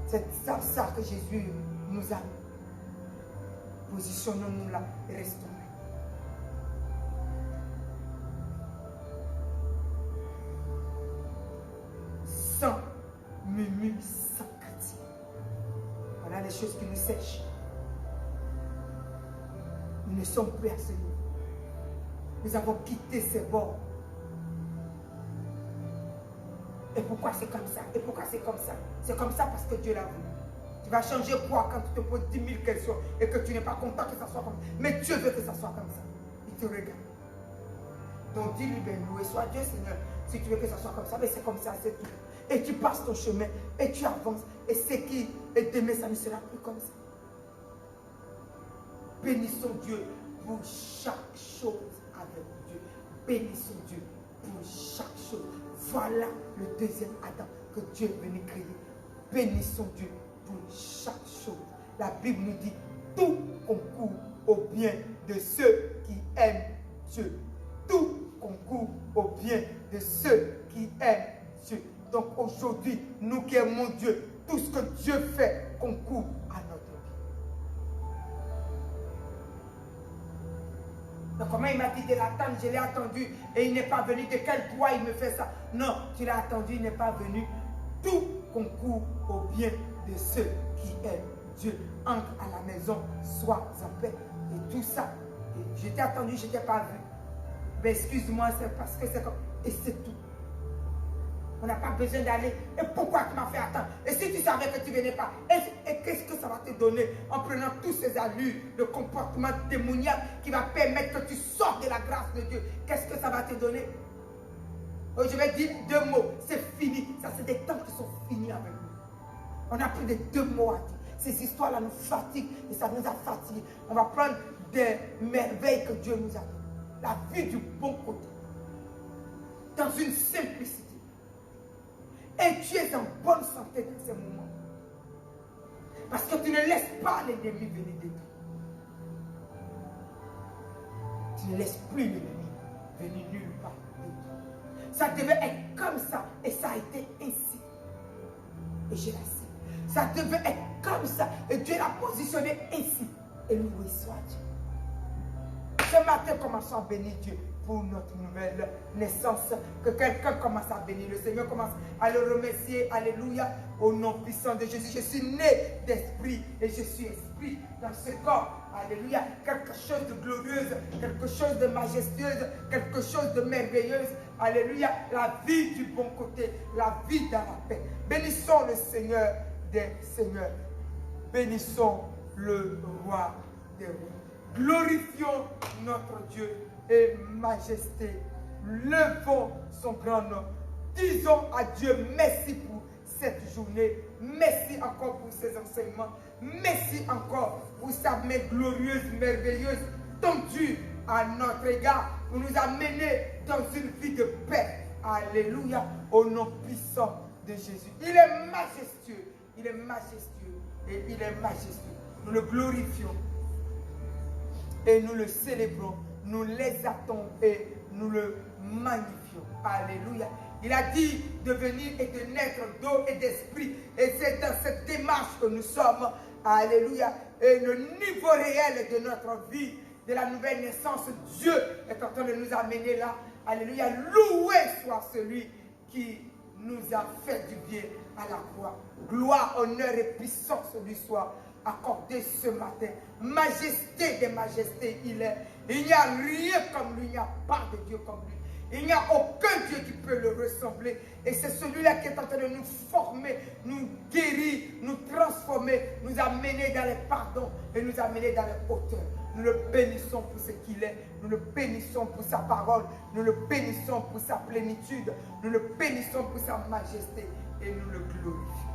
C'est ça que Jésus nous a mis. Positionnons-nous là et restons là. Sans murmure, sans critique. Voilà les choses qui nous sèchent. Nous ne sommes plus à ce niveau. Nous avons quitté ces bords. Et pourquoi c'est comme ça? Et pourquoi c'est comme ça? C'est comme ça parce que Dieu l'a voulu. Tu vas changer quoi quand tu te poses 10 000 questions et que tu n'es pas content que ça soit comme ça? Mais Dieu veut que ça soit comme ça. Il te regarde. Donc dis-lui, ben loué soit Dieu, Seigneur. Si tu veux que ça soit comme ça, mais c'est comme ça, c'est tout. Et tu passes ton chemin et tu avances. Et ce qui est demain, ça ne sera plus comme ça. Bénissons Dieu pour chaque chose avec Dieu. Bénissons Dieu pour chaque chose. Voilà le deuxième Adam que Dieu est venu créer. Bénissons Dieu pour chaque chose. La Bible nous dit, tout concourt au bien de ceux qui aiment Dieu. Tout concourt au bien de ceux qui aiment Dieu. Donc aujourd'hui, nous qui aimons Dieu, tout ce que Dieu fait concourt à notre vie. Donc comment il m'a dit de l'attendre, je l'ai attendu et il n'est pas venu. De quel droit il me fait ça? Non, tu l'as attendu, il n'est pas venu. Tout concourt au bien de ceux qui aiment Dieu. Entre à la maison, sois en paix. Et tout ça, je t'ai attendu, je ne t'ai pas vu. Mais excuse-moi, c'est parce que c'est comme... Et c'est tout. On n'a pas besoin d'aller. Et pourquoi tu m'as fait attendre? Et si tu savais que tu ne venais pas? Et qu'est-ce que ça va te donner en prenant tous ces allures, le comportement démoniaque qui va permettre que tu sortes de la grâce de Dieu? Qu'est-ce que ça va te donner? Oh, je vais dire 2 mots. C'est fini. Ça, c'est des temps qui sont finis avec nous. On a plus de 2 mots à dire. Ces histoires-là nous fatiguent et ça nous a fatigués. On va prendre des merveilles que Dieu nous a données. La vie du bon côté. Dans une simplicité. Et tu es en bonne santé dans ces moments. Parce que tu ne laisses pas l'ennemi venir de toi. Tu ne laisses plus l'ennemi venir nulle part. Ça devait être comme ça. Et ça a été ainsi. Et je l'accepte. Ça devait être comme ça. Et Dieu l'a positionné ainsi. Et loué soit Dieu. Ce matin, commençons à bénir Dieu pour notre nouvelle naissance. Que quelqu'un commence à bénir. Le Seigneur commence à le remercier. Alléluia. Au nom puissant de Jésus. Je suis né d'esprit et je suis esprit dans ce corps. Alléluia. Quelque chose de glorieuse, quelque chose de majestueuse, quelque chose de merveilleuse. Alléluia. La vie du bon côté, la vie dans la paix. Bénissons le Seigneur des Seigneurs. Bénissons le Roi des Rois. Glorifions notre Dieu et majesté. Levons son grand nom. Disons à Dieu merci pour cette journée. Merci encore pour ses enseignements. Merci encore pour sa main glorieuse, merveilleuse, tendue à notre égard, pour nous amener dans une vie de paix. Alléluia, au nom puissant de Jésus. Il est majestueux, il est majestueux et il est majestueux. Nous le glorifions et nous le célébrons, nous l'exaltons et nous le magnifions. Alléluia. Il a dit de venir et de naître d'eau et d'esprit. Et c'est dans cette démarche que nous sommes. Alléluia. Et le niveau réel de notre vie, de la nouvelle naissance, Dieu est en train de nous amener là. Alléluia. Loué soit celui qui nous a fait du bien à la croix. Gloire, honneur et puissance lui soit accordé ce matin. Majesté des majestés, il est. Il n'y a rien comme lui, il n'y a pas de Dieu comme lui. Il n'y a aucun Dieu qui peut le ressembler. Et c'est celui-là qui est en train de nous former, nous guérir, nous transformer, nous amener dans les pardons et nous amener dans les hauteurs. Nous le bénissons pour ce qu'il est. Nous le bénissons pour sa parole. Nous le bénissons pour sa plénitude. Nous le bénissons pour sa majesté. Et nous le glorifions.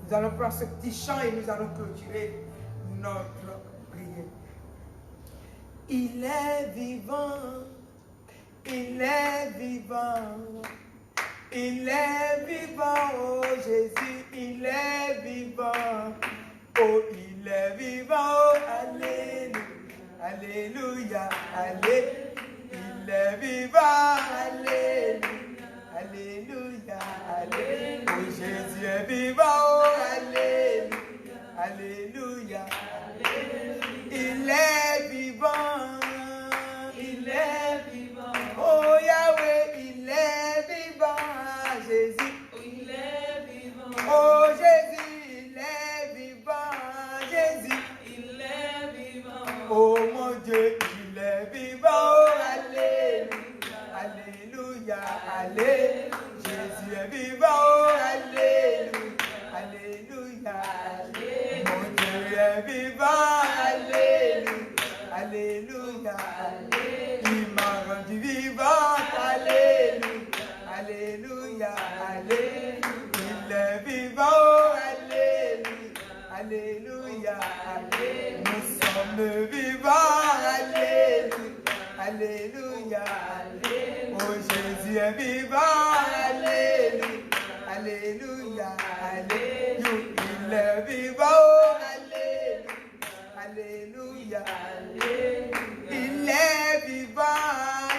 Nous allons prendre ce petit chant et nous allons clôturer notre prière. Il est vivant, il est vivant, il est vivant, oh Jésus, il est vivant, oh il est vivant, oh alléluia, alléluia, alléluia, il est vivant, alléluia, alléluia, alléluia, oh Jésus est vivant, oh alléluia, alléluia, il est vivant, il est vivant, oh Yahweh, il est vivant, Jésus, il est vivant, oh Jésus, il est vivant, Jésus, il est vivant, oh mon Dieu, il est vivant, oh alléluia, alléluia, alléluia, Jésus est vivant, oh alléluia, alléluia, alléluia, mon Dieu est vivant, alléluia, alléluia, il m'a rendu vivant, alléluia, alléluia, alléluia, il est vivant, alléluia, alléluia, alléluia, nous sommes vivants, alléluia, alléluia, alléluia, oh Jésus est vivant, alléluia, alléluia, alléluia, il est vivant, alléluia, alléluia, il est vivant,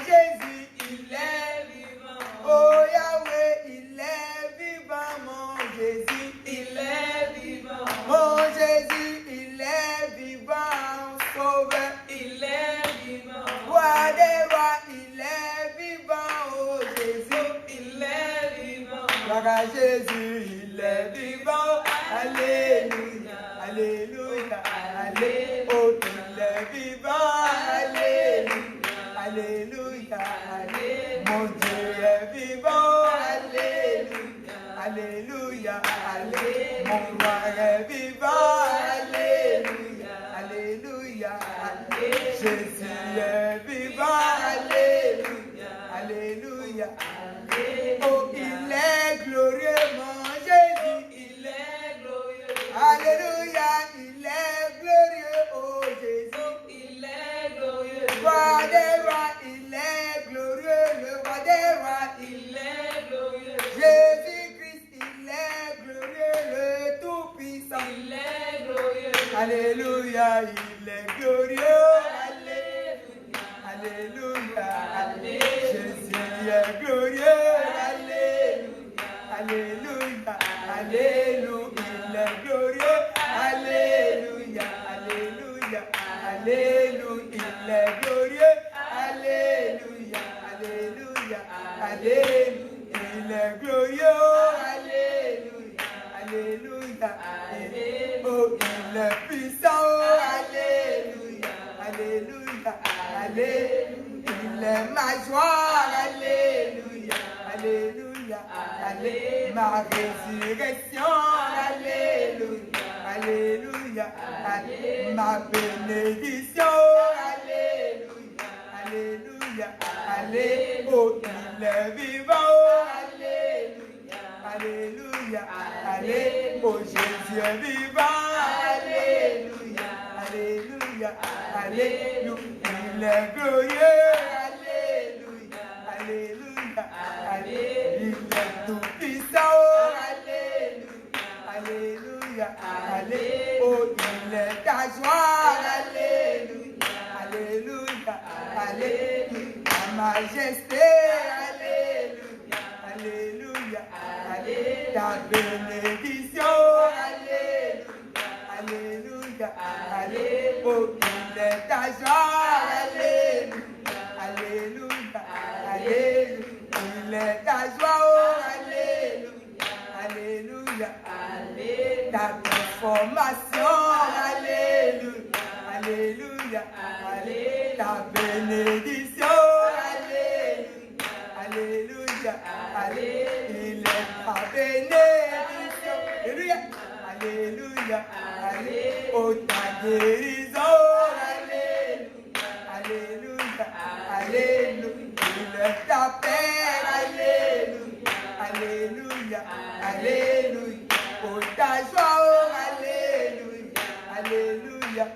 Jésus, il est vivant, oh Yahweh, il est vivant, mon Jésus, il est vivant, mon Jésus, il est vivant, sauveur, il est vivant, roi des rois, il est vivant, oh Jésus, il est vivant, gloire à Jésus, il est vivant, alléluia, alléluia, alléluia, oh il est vivant, alléluia, alléluia, alléluia, mon Dieu est vivant, alléluia, alléluia, alléluia, mon roi est vivant, alléluia, alléluia, alléluia, Jésus est vivant, alléluia, alléluia, alléluia, oh il est glorieux, mon Jésus, il est glorieux, alléluia, il est glorieux, oh Jésus, il est glorieux, roi des rois, il est glorieux, le roi des rois, il est glorieux, Jésus-Christ, il est glorieux, le tout-puissant, il est glorieux, Alléluia, il est glorieux. Alléluia, Alléluia. Jésus est glorieux. Alléluia, Alléluia, il est glorieux. Alléluia, Alléluia, Alléluia, il est glorieux. Alléluia, Alléluia, Alléluia, il est glorieux. Alléluia, Alléluia, oh, il est puissant. Alléluia, Alléluia, Alléluia, il est ma joie. Alléluia, Alléluia, Alléluia, ma résurrection. Alléluia, Alléluia, Alléluia, ma bénédiction. Alléluia, Alléluia, Alléluia, oh, il est vivant. Alléluia, Alléluia, Alléluia, oh, Jésus est vivant. Alléluia, Alléluia, Alléluia, il est glorieux. Alléluia, Alléluia, Alléluia, il est tout puissant. Alléluia, Alléluia, Alléluia, oh, il est ta joie. Alléluia, Alléluia, Alléluia, ta majesté. Alléluia, Alléluia, Alléluia, ta bénédiction. Alléluia, Alléluia, Alléluia, oh, il est ta joie. Alléluia, Alléluia, Alléluia, il est ta joie. Oh, Alléluia, Alléluia, Alléluia, ta transformation. Alléluia, Alléluia, Alléluia, ta bénédiction. Alléluia, Alléluia, Alléluia, il est ta bénédiction. Alléluia, Alléluia, Alléluia, oh, ta guérison. Alléluia, Alléluia, Alléluia, il est ta paix. Alléluia, Alléluia, Alléluia, oh, ta joie. Alléluia, Alléluia,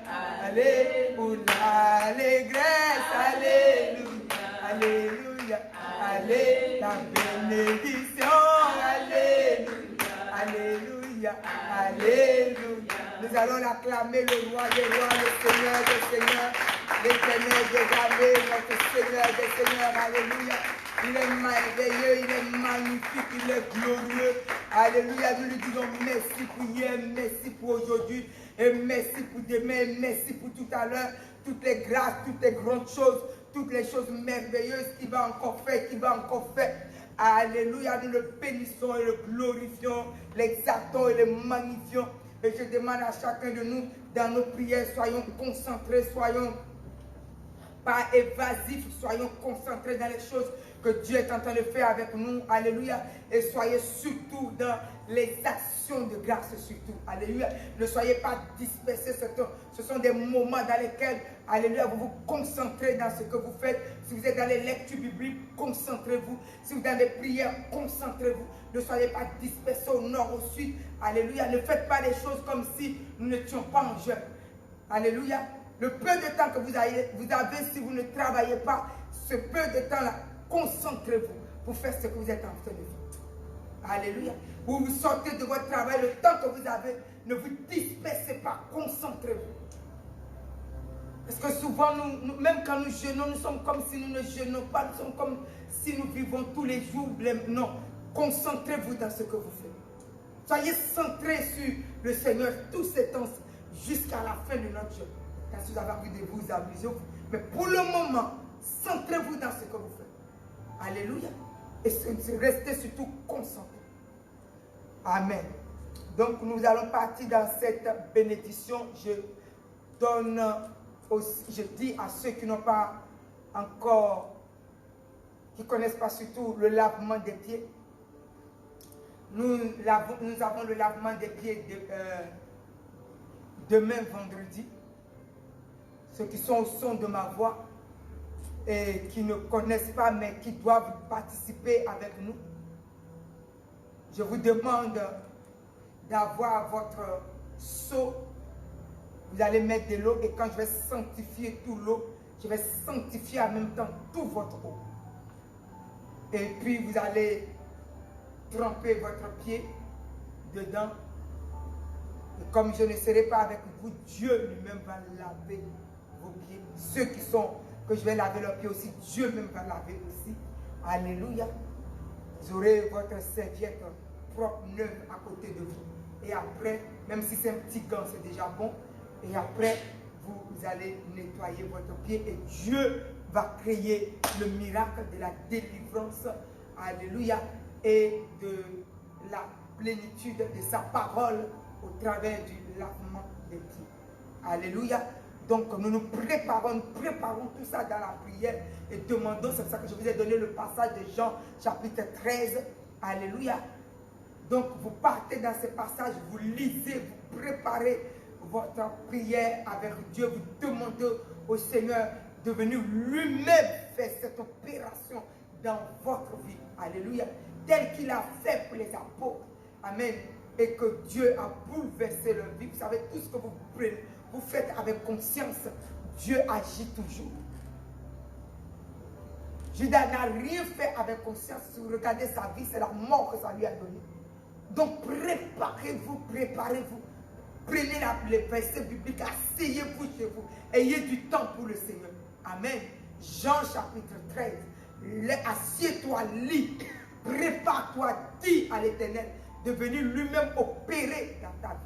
Alléluia, pour l'allégresse. Alléluia, Alléluia, Alléluia, la bénédiction. Alléluia, Alléluia, Alléluia. Nous allons acclamer le roi des rois, le Seigneur des seigneurs, l'Éternel des armées, notre Seigneur des seigneurs. Alléluia. Il est merveilleux, il est magnifique, il est glorieux. Alléluia, nous lui disons merci pour hier, merci pour aujourd'hui, et merci pour demain, et merci pour tout à l'heure. Toutes les grâces, toutes les grandes choses, toutes les choses merveilleuses qu'il va encore faire, qu'il va encore faire. Alléluia, nous le bénissons et le glorifions, l'exaltons et le magnifions. Et je demande à chacun de nous, dans nos prières, soyons concentrés, soyons pas évasifs, soyons concentrés dans les choses que Dieu est en train de faire avec nous. Alléluia. Et soyez surtout dans les actions de grâce, surtout. Alléluia. Ne soyez pas dispersés. Ce sont des moments dans lesquels, alléluia, vous vous concentrez dans ce que vous faites. Si vous êtes dans les lectures bibliques, concentrez-vous. Si vous êtes dans les prières, concentrez-vous. Ne soyez pas dispersés au nord, au sud. Alléluia. Ne faites pas les choses comme si nous n'étions pas en jeûne. Alléluia. Le peu de temps que vous avez, si vous ne travaillez pas, ce peu de temps-là, concentrez-vous pour faire ce que vous êtes en train de faire. Alléluia. Vous sortez de votre travail, le temps que vous avez, ne vous dispersez pas, concentrez-vous. Parce que souvent, même quand nous jeûnons, nous sommes comme si nous ne jeûnons pas, nous sommes comme si nous vivons tous les jours. Non, concentrez-vous dans ce que vous faites. Soyez centrés sur le Seigneur tous ces temps jusqu'à la fin de notre jeûne. Quand vous avez envie de vous amuser, mais pour le moment, centrez-vous dans ce que vous faites. Alléluia. Et restez surtout concentrés. Amen. Donc nous allons partir dans cette bénédiction. Je dis à ceux qui n'ont pas encore, qui ne connaissent pas surtout le lavement des pieds. Nous avons le lavement des pieds demain vendredi. Ceux qui sont au son de ma voix et qui ne connaissent pas mais qui doivent participer avec nous. Je vous demande d'avoir votre seau. Vous allez mettre de l'eau et quand je vais sanctifier tout l'eau, je vais sanctifier en même temps tout votre eau. Et puis vous allez tremper votre pied dedans Et comme je ne serai pas avec vous, Dieu lui-même va laver vos pieds. Ceux que je vais laver leurs pieds aussi, Dieu même va laver aussi. Alléluia. Vous aurez votre serviette propre, neuve à côté de vous. Et après, même si c'est un petit gant, c'est déjà bon. Et après, vous allez nettoyer votre pied et Dieu va créer le miracle de la délivrance. Alléluia. Et de la plénitude de sa parole au travers du lavement des pieds. Alléluia. Donc nous nous préparons tout ça dans la prière et demandons, c'est pour ça que je vous ai donné le passage de Jean chapitre 13. Alléluia. Donc vous partez dans ce passage, vous lisez, vous préparez votre prière avec Dieu, vous demandez au Seigneur de venir lui-même faire cette opération dans votre vie. Alléluia. Tel qu'il a fait pour les apôtres. Amen. Et que Dieu a bouleversé leur vie. Vous savez, tout ce que vous faites avec conscience, Dieu agit toujours. Judas n'a rien fait avec conscience. Si vous regardez sa vie, c'est la mort que ça lui a donné. Donc préparez-vous, préparez-vous. Prenez les versets bibliques, asseyez-vous chez vous. Ayez du temps pour le Seigneur. Amen. Jean chapitre 13. Assieds-toi, lis. Prépare-toi, dis à l'Éternel de venir lui-même opérer dans ta vie.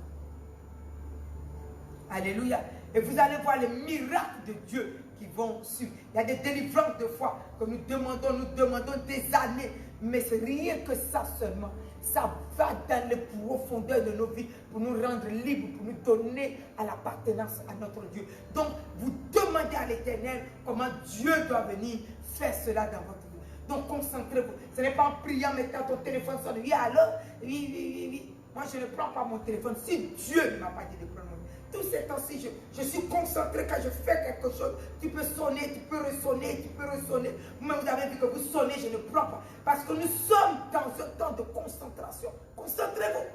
Alléluia. Et vous allez voir les miracles de Dieu qui vont suivre. Il y a des délivrances de foi que nous demandons des années. Mais c'est rien que ça seulement. Ça va dans les profondeurs de nos vies pour nous rendre libres, pour nous donner à l'appartenance à notre Dieu. Donc, vous demandez à l'Éternel comment Dieu doit venir faire cela dans votre vie. Donc, concentrez-vous. Ce n'est pas en priant, mettant ton téléphone sur le oui, alors, oui. Moi, je ne prends pas mon téléphone. Si Dieu ne m'a pas dit de prendre mon téléphone. Tous ces temps-ci, je suis concentré quand je fais quelque chose. Tu peux sonner, tu peux ressonner, tu peux ressonner. Vous-même, vous avez vu que vous sonnez, je ne prends pas. Parce que nous sommes dans un temps de concentration. Concentrez-vous.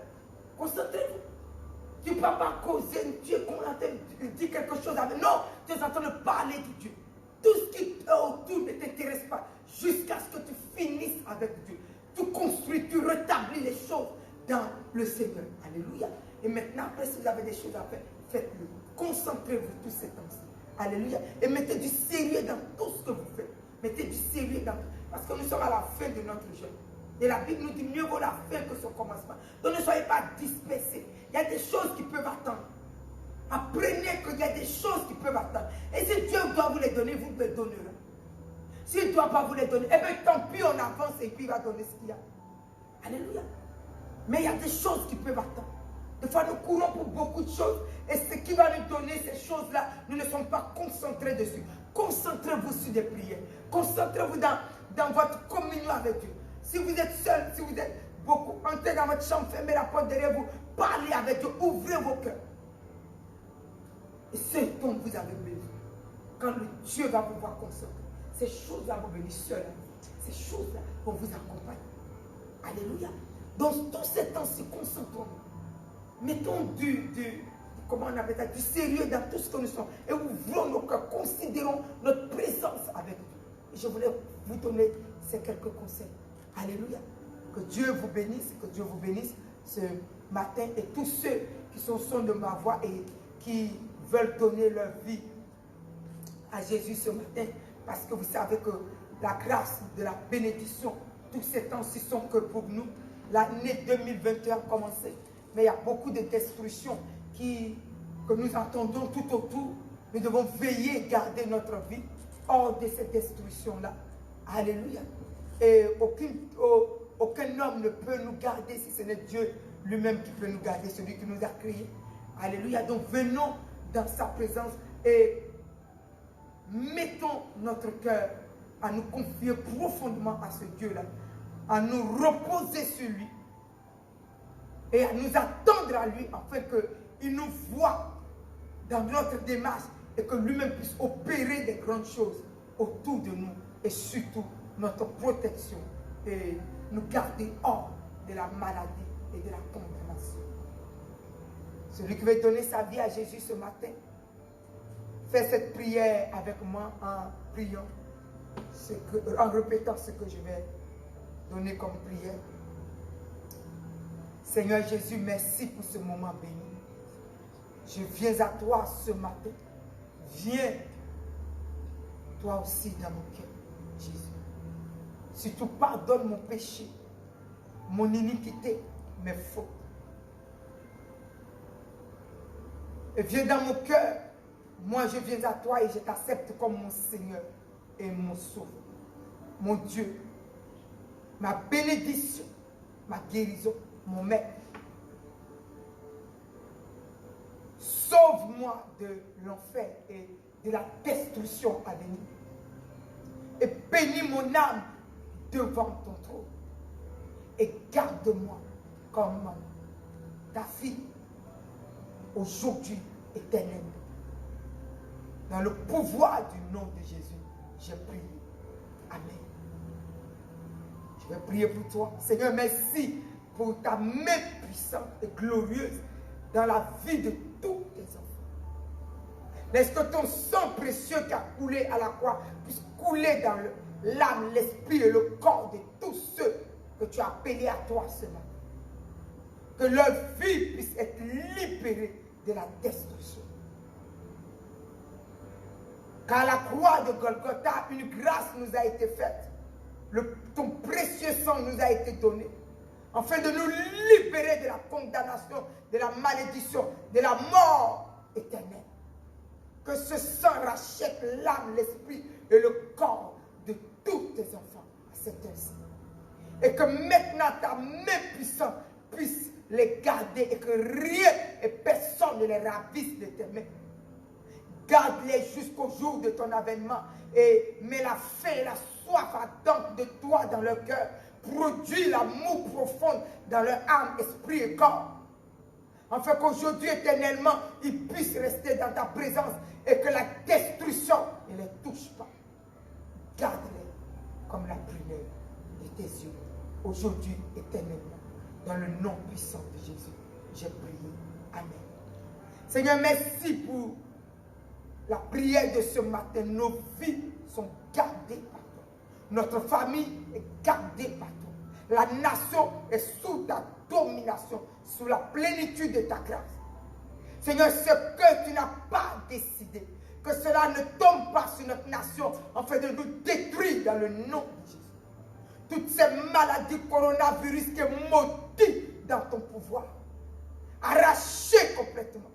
Concentrez-vous. Tu ne peux pas causer, tu es en train de dire quelque chose avec. Non, tu es en train de parler de Dieu. Tout ce qui est autour ne t'intéresse pas. Jusqu'à ce que tu finisses avec Dieu. Tu construis, tu rétablis les choses dans le Seigneur. Alléluia. Et maintenant, après, si vous avez des choses à faire, faites-le. Concentrez-vous tous ces temps-ci. Alléluia. Et mettez du sérieux dans tout ce que vous faites. Mettez du sérieux dans tout. Parce que nous sommes à la fin de notre jeûne. Et la Bible nous dit mieux vaut la fin que son commencement. Donc ne soyez pas dispersés. Il y a des choses qui peuvent attendre. Apprenez qu'il y a des choses qui peuvent attendre. Et si Dieu doit vous les donner, vous me les donnerez. S'il ne doit pas vous les donner, eh bien tant pis, on avance et puis il va donner ce qu'il y a. Alléluia. Mais il y a des choses qui peuvent attendre. Des fois, nous courons pour beaucoup de choses. Et ce qui va nous donner ces choses-là, nous ne sommes pas concentrés dessus. Concentrez-vous sur des prières. Concentrez-vous dans votre communion avec Dieu. Si vous êtes seul, si vous êtes beaucoup, entrez dans votre chambre, fermez la porte derrière vous, parlez avec Dieu, ouvrez vos cœurs. Et ce dont vous avez besoin, quand le Dieu va vous voir concentrer, ces choses-là vont venir seules. Ces choses-là vont vous accompagner. Alléluia. Dans tous ces temps-ci, concentrons-nous. Mettons comment on appelle ça, du sérieux dans tout ce que nous sommes. Et ouvrons nos cœurs, considérons notre présence avec Dieu. Et je voulais vous donner ces quelques conseils. Alléluia. Que Dieu vous bénisse, que Dieu vous bénisse ce matin. Et tous ceux qui sont au son de ma voix et qui veulent donner leur vie à Jésus ce matin. Parce que vous savez que la grâce de la bénédiction, tous ces temps-ci sont que pour nous. L'année 2021 a commencé. Mais il y a beaucoup de destructions que nous entendons tout autour. Nous devons veiller et garder notre vie hors de cette destruction-là. Alléluia. Et aucun homme ne peut nous garder si ce n'est Dieu lui-même qui peut nous garder, celui qui nous a créés. Alléluia. Donc venons dans sa présence et mettons notre cœur à nous confier profondément à ce Dieu-là, à nous reposer sur lui et à nous attendre à lui afin qu'il nous voie dans notre démarche et que lui-même puisse opérer des grandes choses autour de nous et surtout notre protection et nous garder hors de la maladie et de la condamnation. Celui qui veut donner sa vie à Jésus ce matin, fait cette prière avec moi en priant, en répétant ce que je vais donner comme prière. Seigneur Jésus, merci pour ce moment béni. Je viens à toi ce matin. Viens, toi aussi, dans mon cœur, Jésus. Si tu pardonnes mon péché, mon iniquité, mes fautes. Et viens dans mon cœur. Moi, je viens à toi et je t'accepte comme mon Seigneur et mon Sauveur. Mon Dieu, ma bénédiction, ma guérison, mon maître. Sauve-moi de l'enfer et de la destruction à venir. Et bénis mon âme devant ton trône. Et garde-moi comme ta fille aujourd'hui éternellement. Dans le pouvoir du nom de Jésus, j'ai prié. Amen. Je vais prier pour toi. Seigneur, merci pour ta main puissante et glorieuse dans la vie de tous tes enfants. Laisse que ton sang précieux qui a coulé à la croix puisse couler dans l'âme, l'esprit et le corps de tous ceux que tu as appelés à toi ce matin. Que leur vie puisse être libérée de la destruction. Car à la croix de Golgotha, une grâce nous a été faite. Ton précieux sang nous a été donné. Afin de nous libérer de la condamnation, de la malédiction, de la mort éternelle. Que ce sang rachète l'âme, l'esprit et le corps de tous tes enfants à cette heure-ci. Et que maintenant ta main puissante puisse les garder et que rien et personne ne les ravisse de tes mains. Garde-les jusqu'au jour de ton avènement et mets la faim et la soif ardente de toi dans leur cœur. Produis l'amour profond dans leur âme, esprit et corps. Afin qu'aujourd'hui éternellement, ils puissent rester dans ta présence et que la destruction ne les touche pas. Garde-les comme la prunelle de tes yeux. Aujourd'hui éternellement, dans le nom puissant de Jésus, j'ai prié. Amen. Seigneur, merci pour la prière de ce matin. Nos vies sont gardées par toi. Notre famille est gardée par toi. La nation est sous ta domination, sous la plénitude de ta grâce. Seigneur, ce que tu n'as pas décidé, que cela ne tombe pas sur notre nation, afin de nous détruire dans le nom de Jésus. Toutes ces maladies coronavirus qui est maudit dans ton pouvoir, arrachées complètement.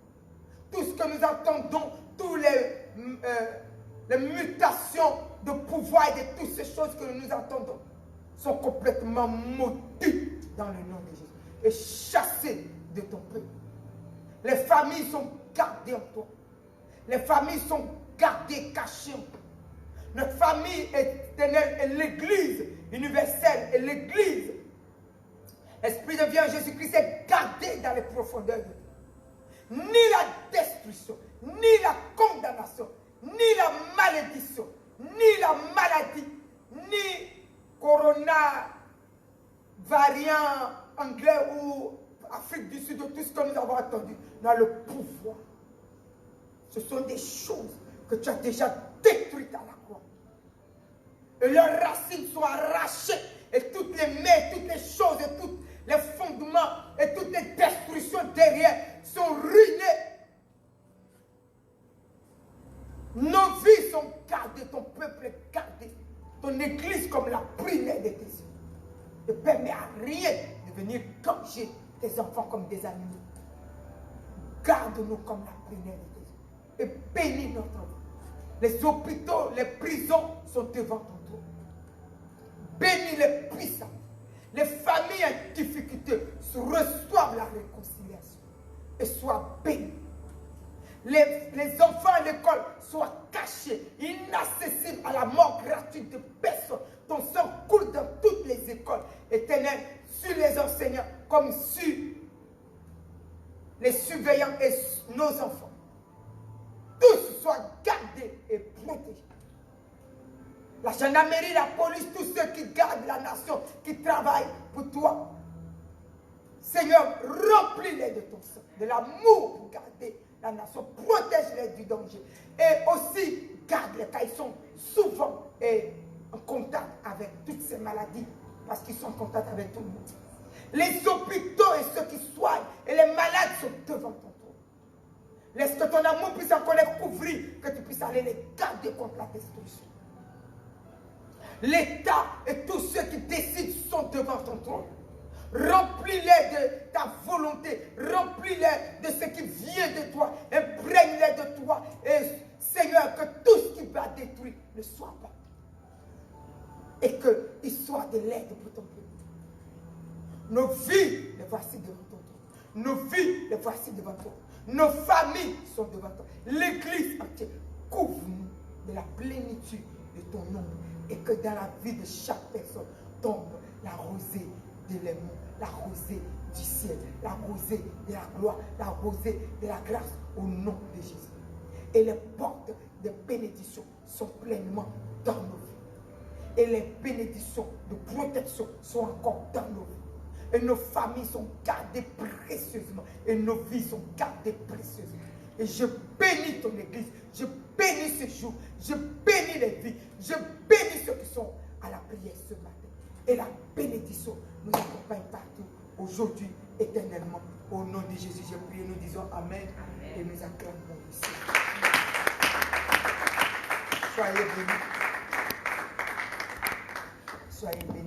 Tout ce que nous entendons, toutes les mutations de pouvoir et de toutes ces choses que nous entendons sont complètement maudites dans le nom de Jésus et chassées de ton peuple. Les familles sont gardées en toi. Les familles sont gardées, cachées en toi. Notre famille éternelle est l'église universelle et l'église. L'Esprit de Dieu Jésus-Christ est gardé dans les profondeurs de Dieu. Ni la destruction, ni la condamnation, ni la malédiction, ni la maladie, ni corona, variant anglais ou Afrique du Sud, tout ce que nous avons entendu dans le pouvoir. Ce sont des choses que tu as déjà détruites à la croix. Et leurs racines sont arrachées, et toutes les mains, toutes les choses, et tous les fondements, et toutes les destructions derrière sont ruinées. Nos vies sont gardées, ton peuple est gardé, ton église comme la prière de tes yeux. Ne permet à rien de venir gorger tes enfants comme des animaux. Garde-nous comme la prière de tes yeux. Et bénis notre vie. Les hôpitaux, les prisons sont devant ton trône. Bénis-les puissamment. Les familles en difficulté reçoivent la réconciliation et soient bénis. Les enfants à l'école soient cachés, inaccessibles à la mort gratuite de personne. Ton sang coule dans toutes les écoles éternelles, sur les enseignants, comme sur les surveillants et nos enfants. Tous soient gardés et protégés. La gendarmerie, la police, tous ceux qui gardent la nation, qui travaillent pour toi. Seigneur, remplis-les de ton sang, de l'amour pour garder la nation. Protège-les du danger. Et aussi, garde-les car ils sont souvent en contact avec toutes ces maladies. Parce qu'ils sont en contact avec tout le monde. Les hôpitaux et ceux qui soignent et les malades sont devant ton trône. Laisse que ton amour puisse encore les couvrir, que tu puisses aller les garder contre la destruction. L'État et tous ceux qui décident sont devant ton trône. Remplis-les de ta volonté, remplis-les de ce qui vient de toi, imprègne-les de toi. Et Seigneur, que tout ce qui va détruire ne soit pas. Et qu'il soit de l'aide pour ton peuple. Nos vies, les voici devant ton trône. Nos vies, les voici devant toi. Nos familles sont devant toi. L'Église entière, couvre-nous de la plénitude de ton nom. Et que dans la vie de chaque personne tombe la rosée de l'amour, la rosée du ciel, la rosée de la gloire, la rosée de la grâce au nom de Jésus. Et les portes de bénédiction sont pleinement dans nos vies. Et les bénédictions de protection sont encore dans nos vies. Et nos familles sont gardées précieusement. Et nos vies sont gardées précieusement. Et je bénis ton église. Je bénis ce jour. Je bénis les vies. Je bénis ceux qui sont à la prière ce matin. Et la bénédiction nous accompagne partout. Aujourd'hui, éternellement. Au nom de Jésus, je prie. Nous disons Amen. Amen. Et nous acclamons ici. Soyez bénis. Soyez bénis.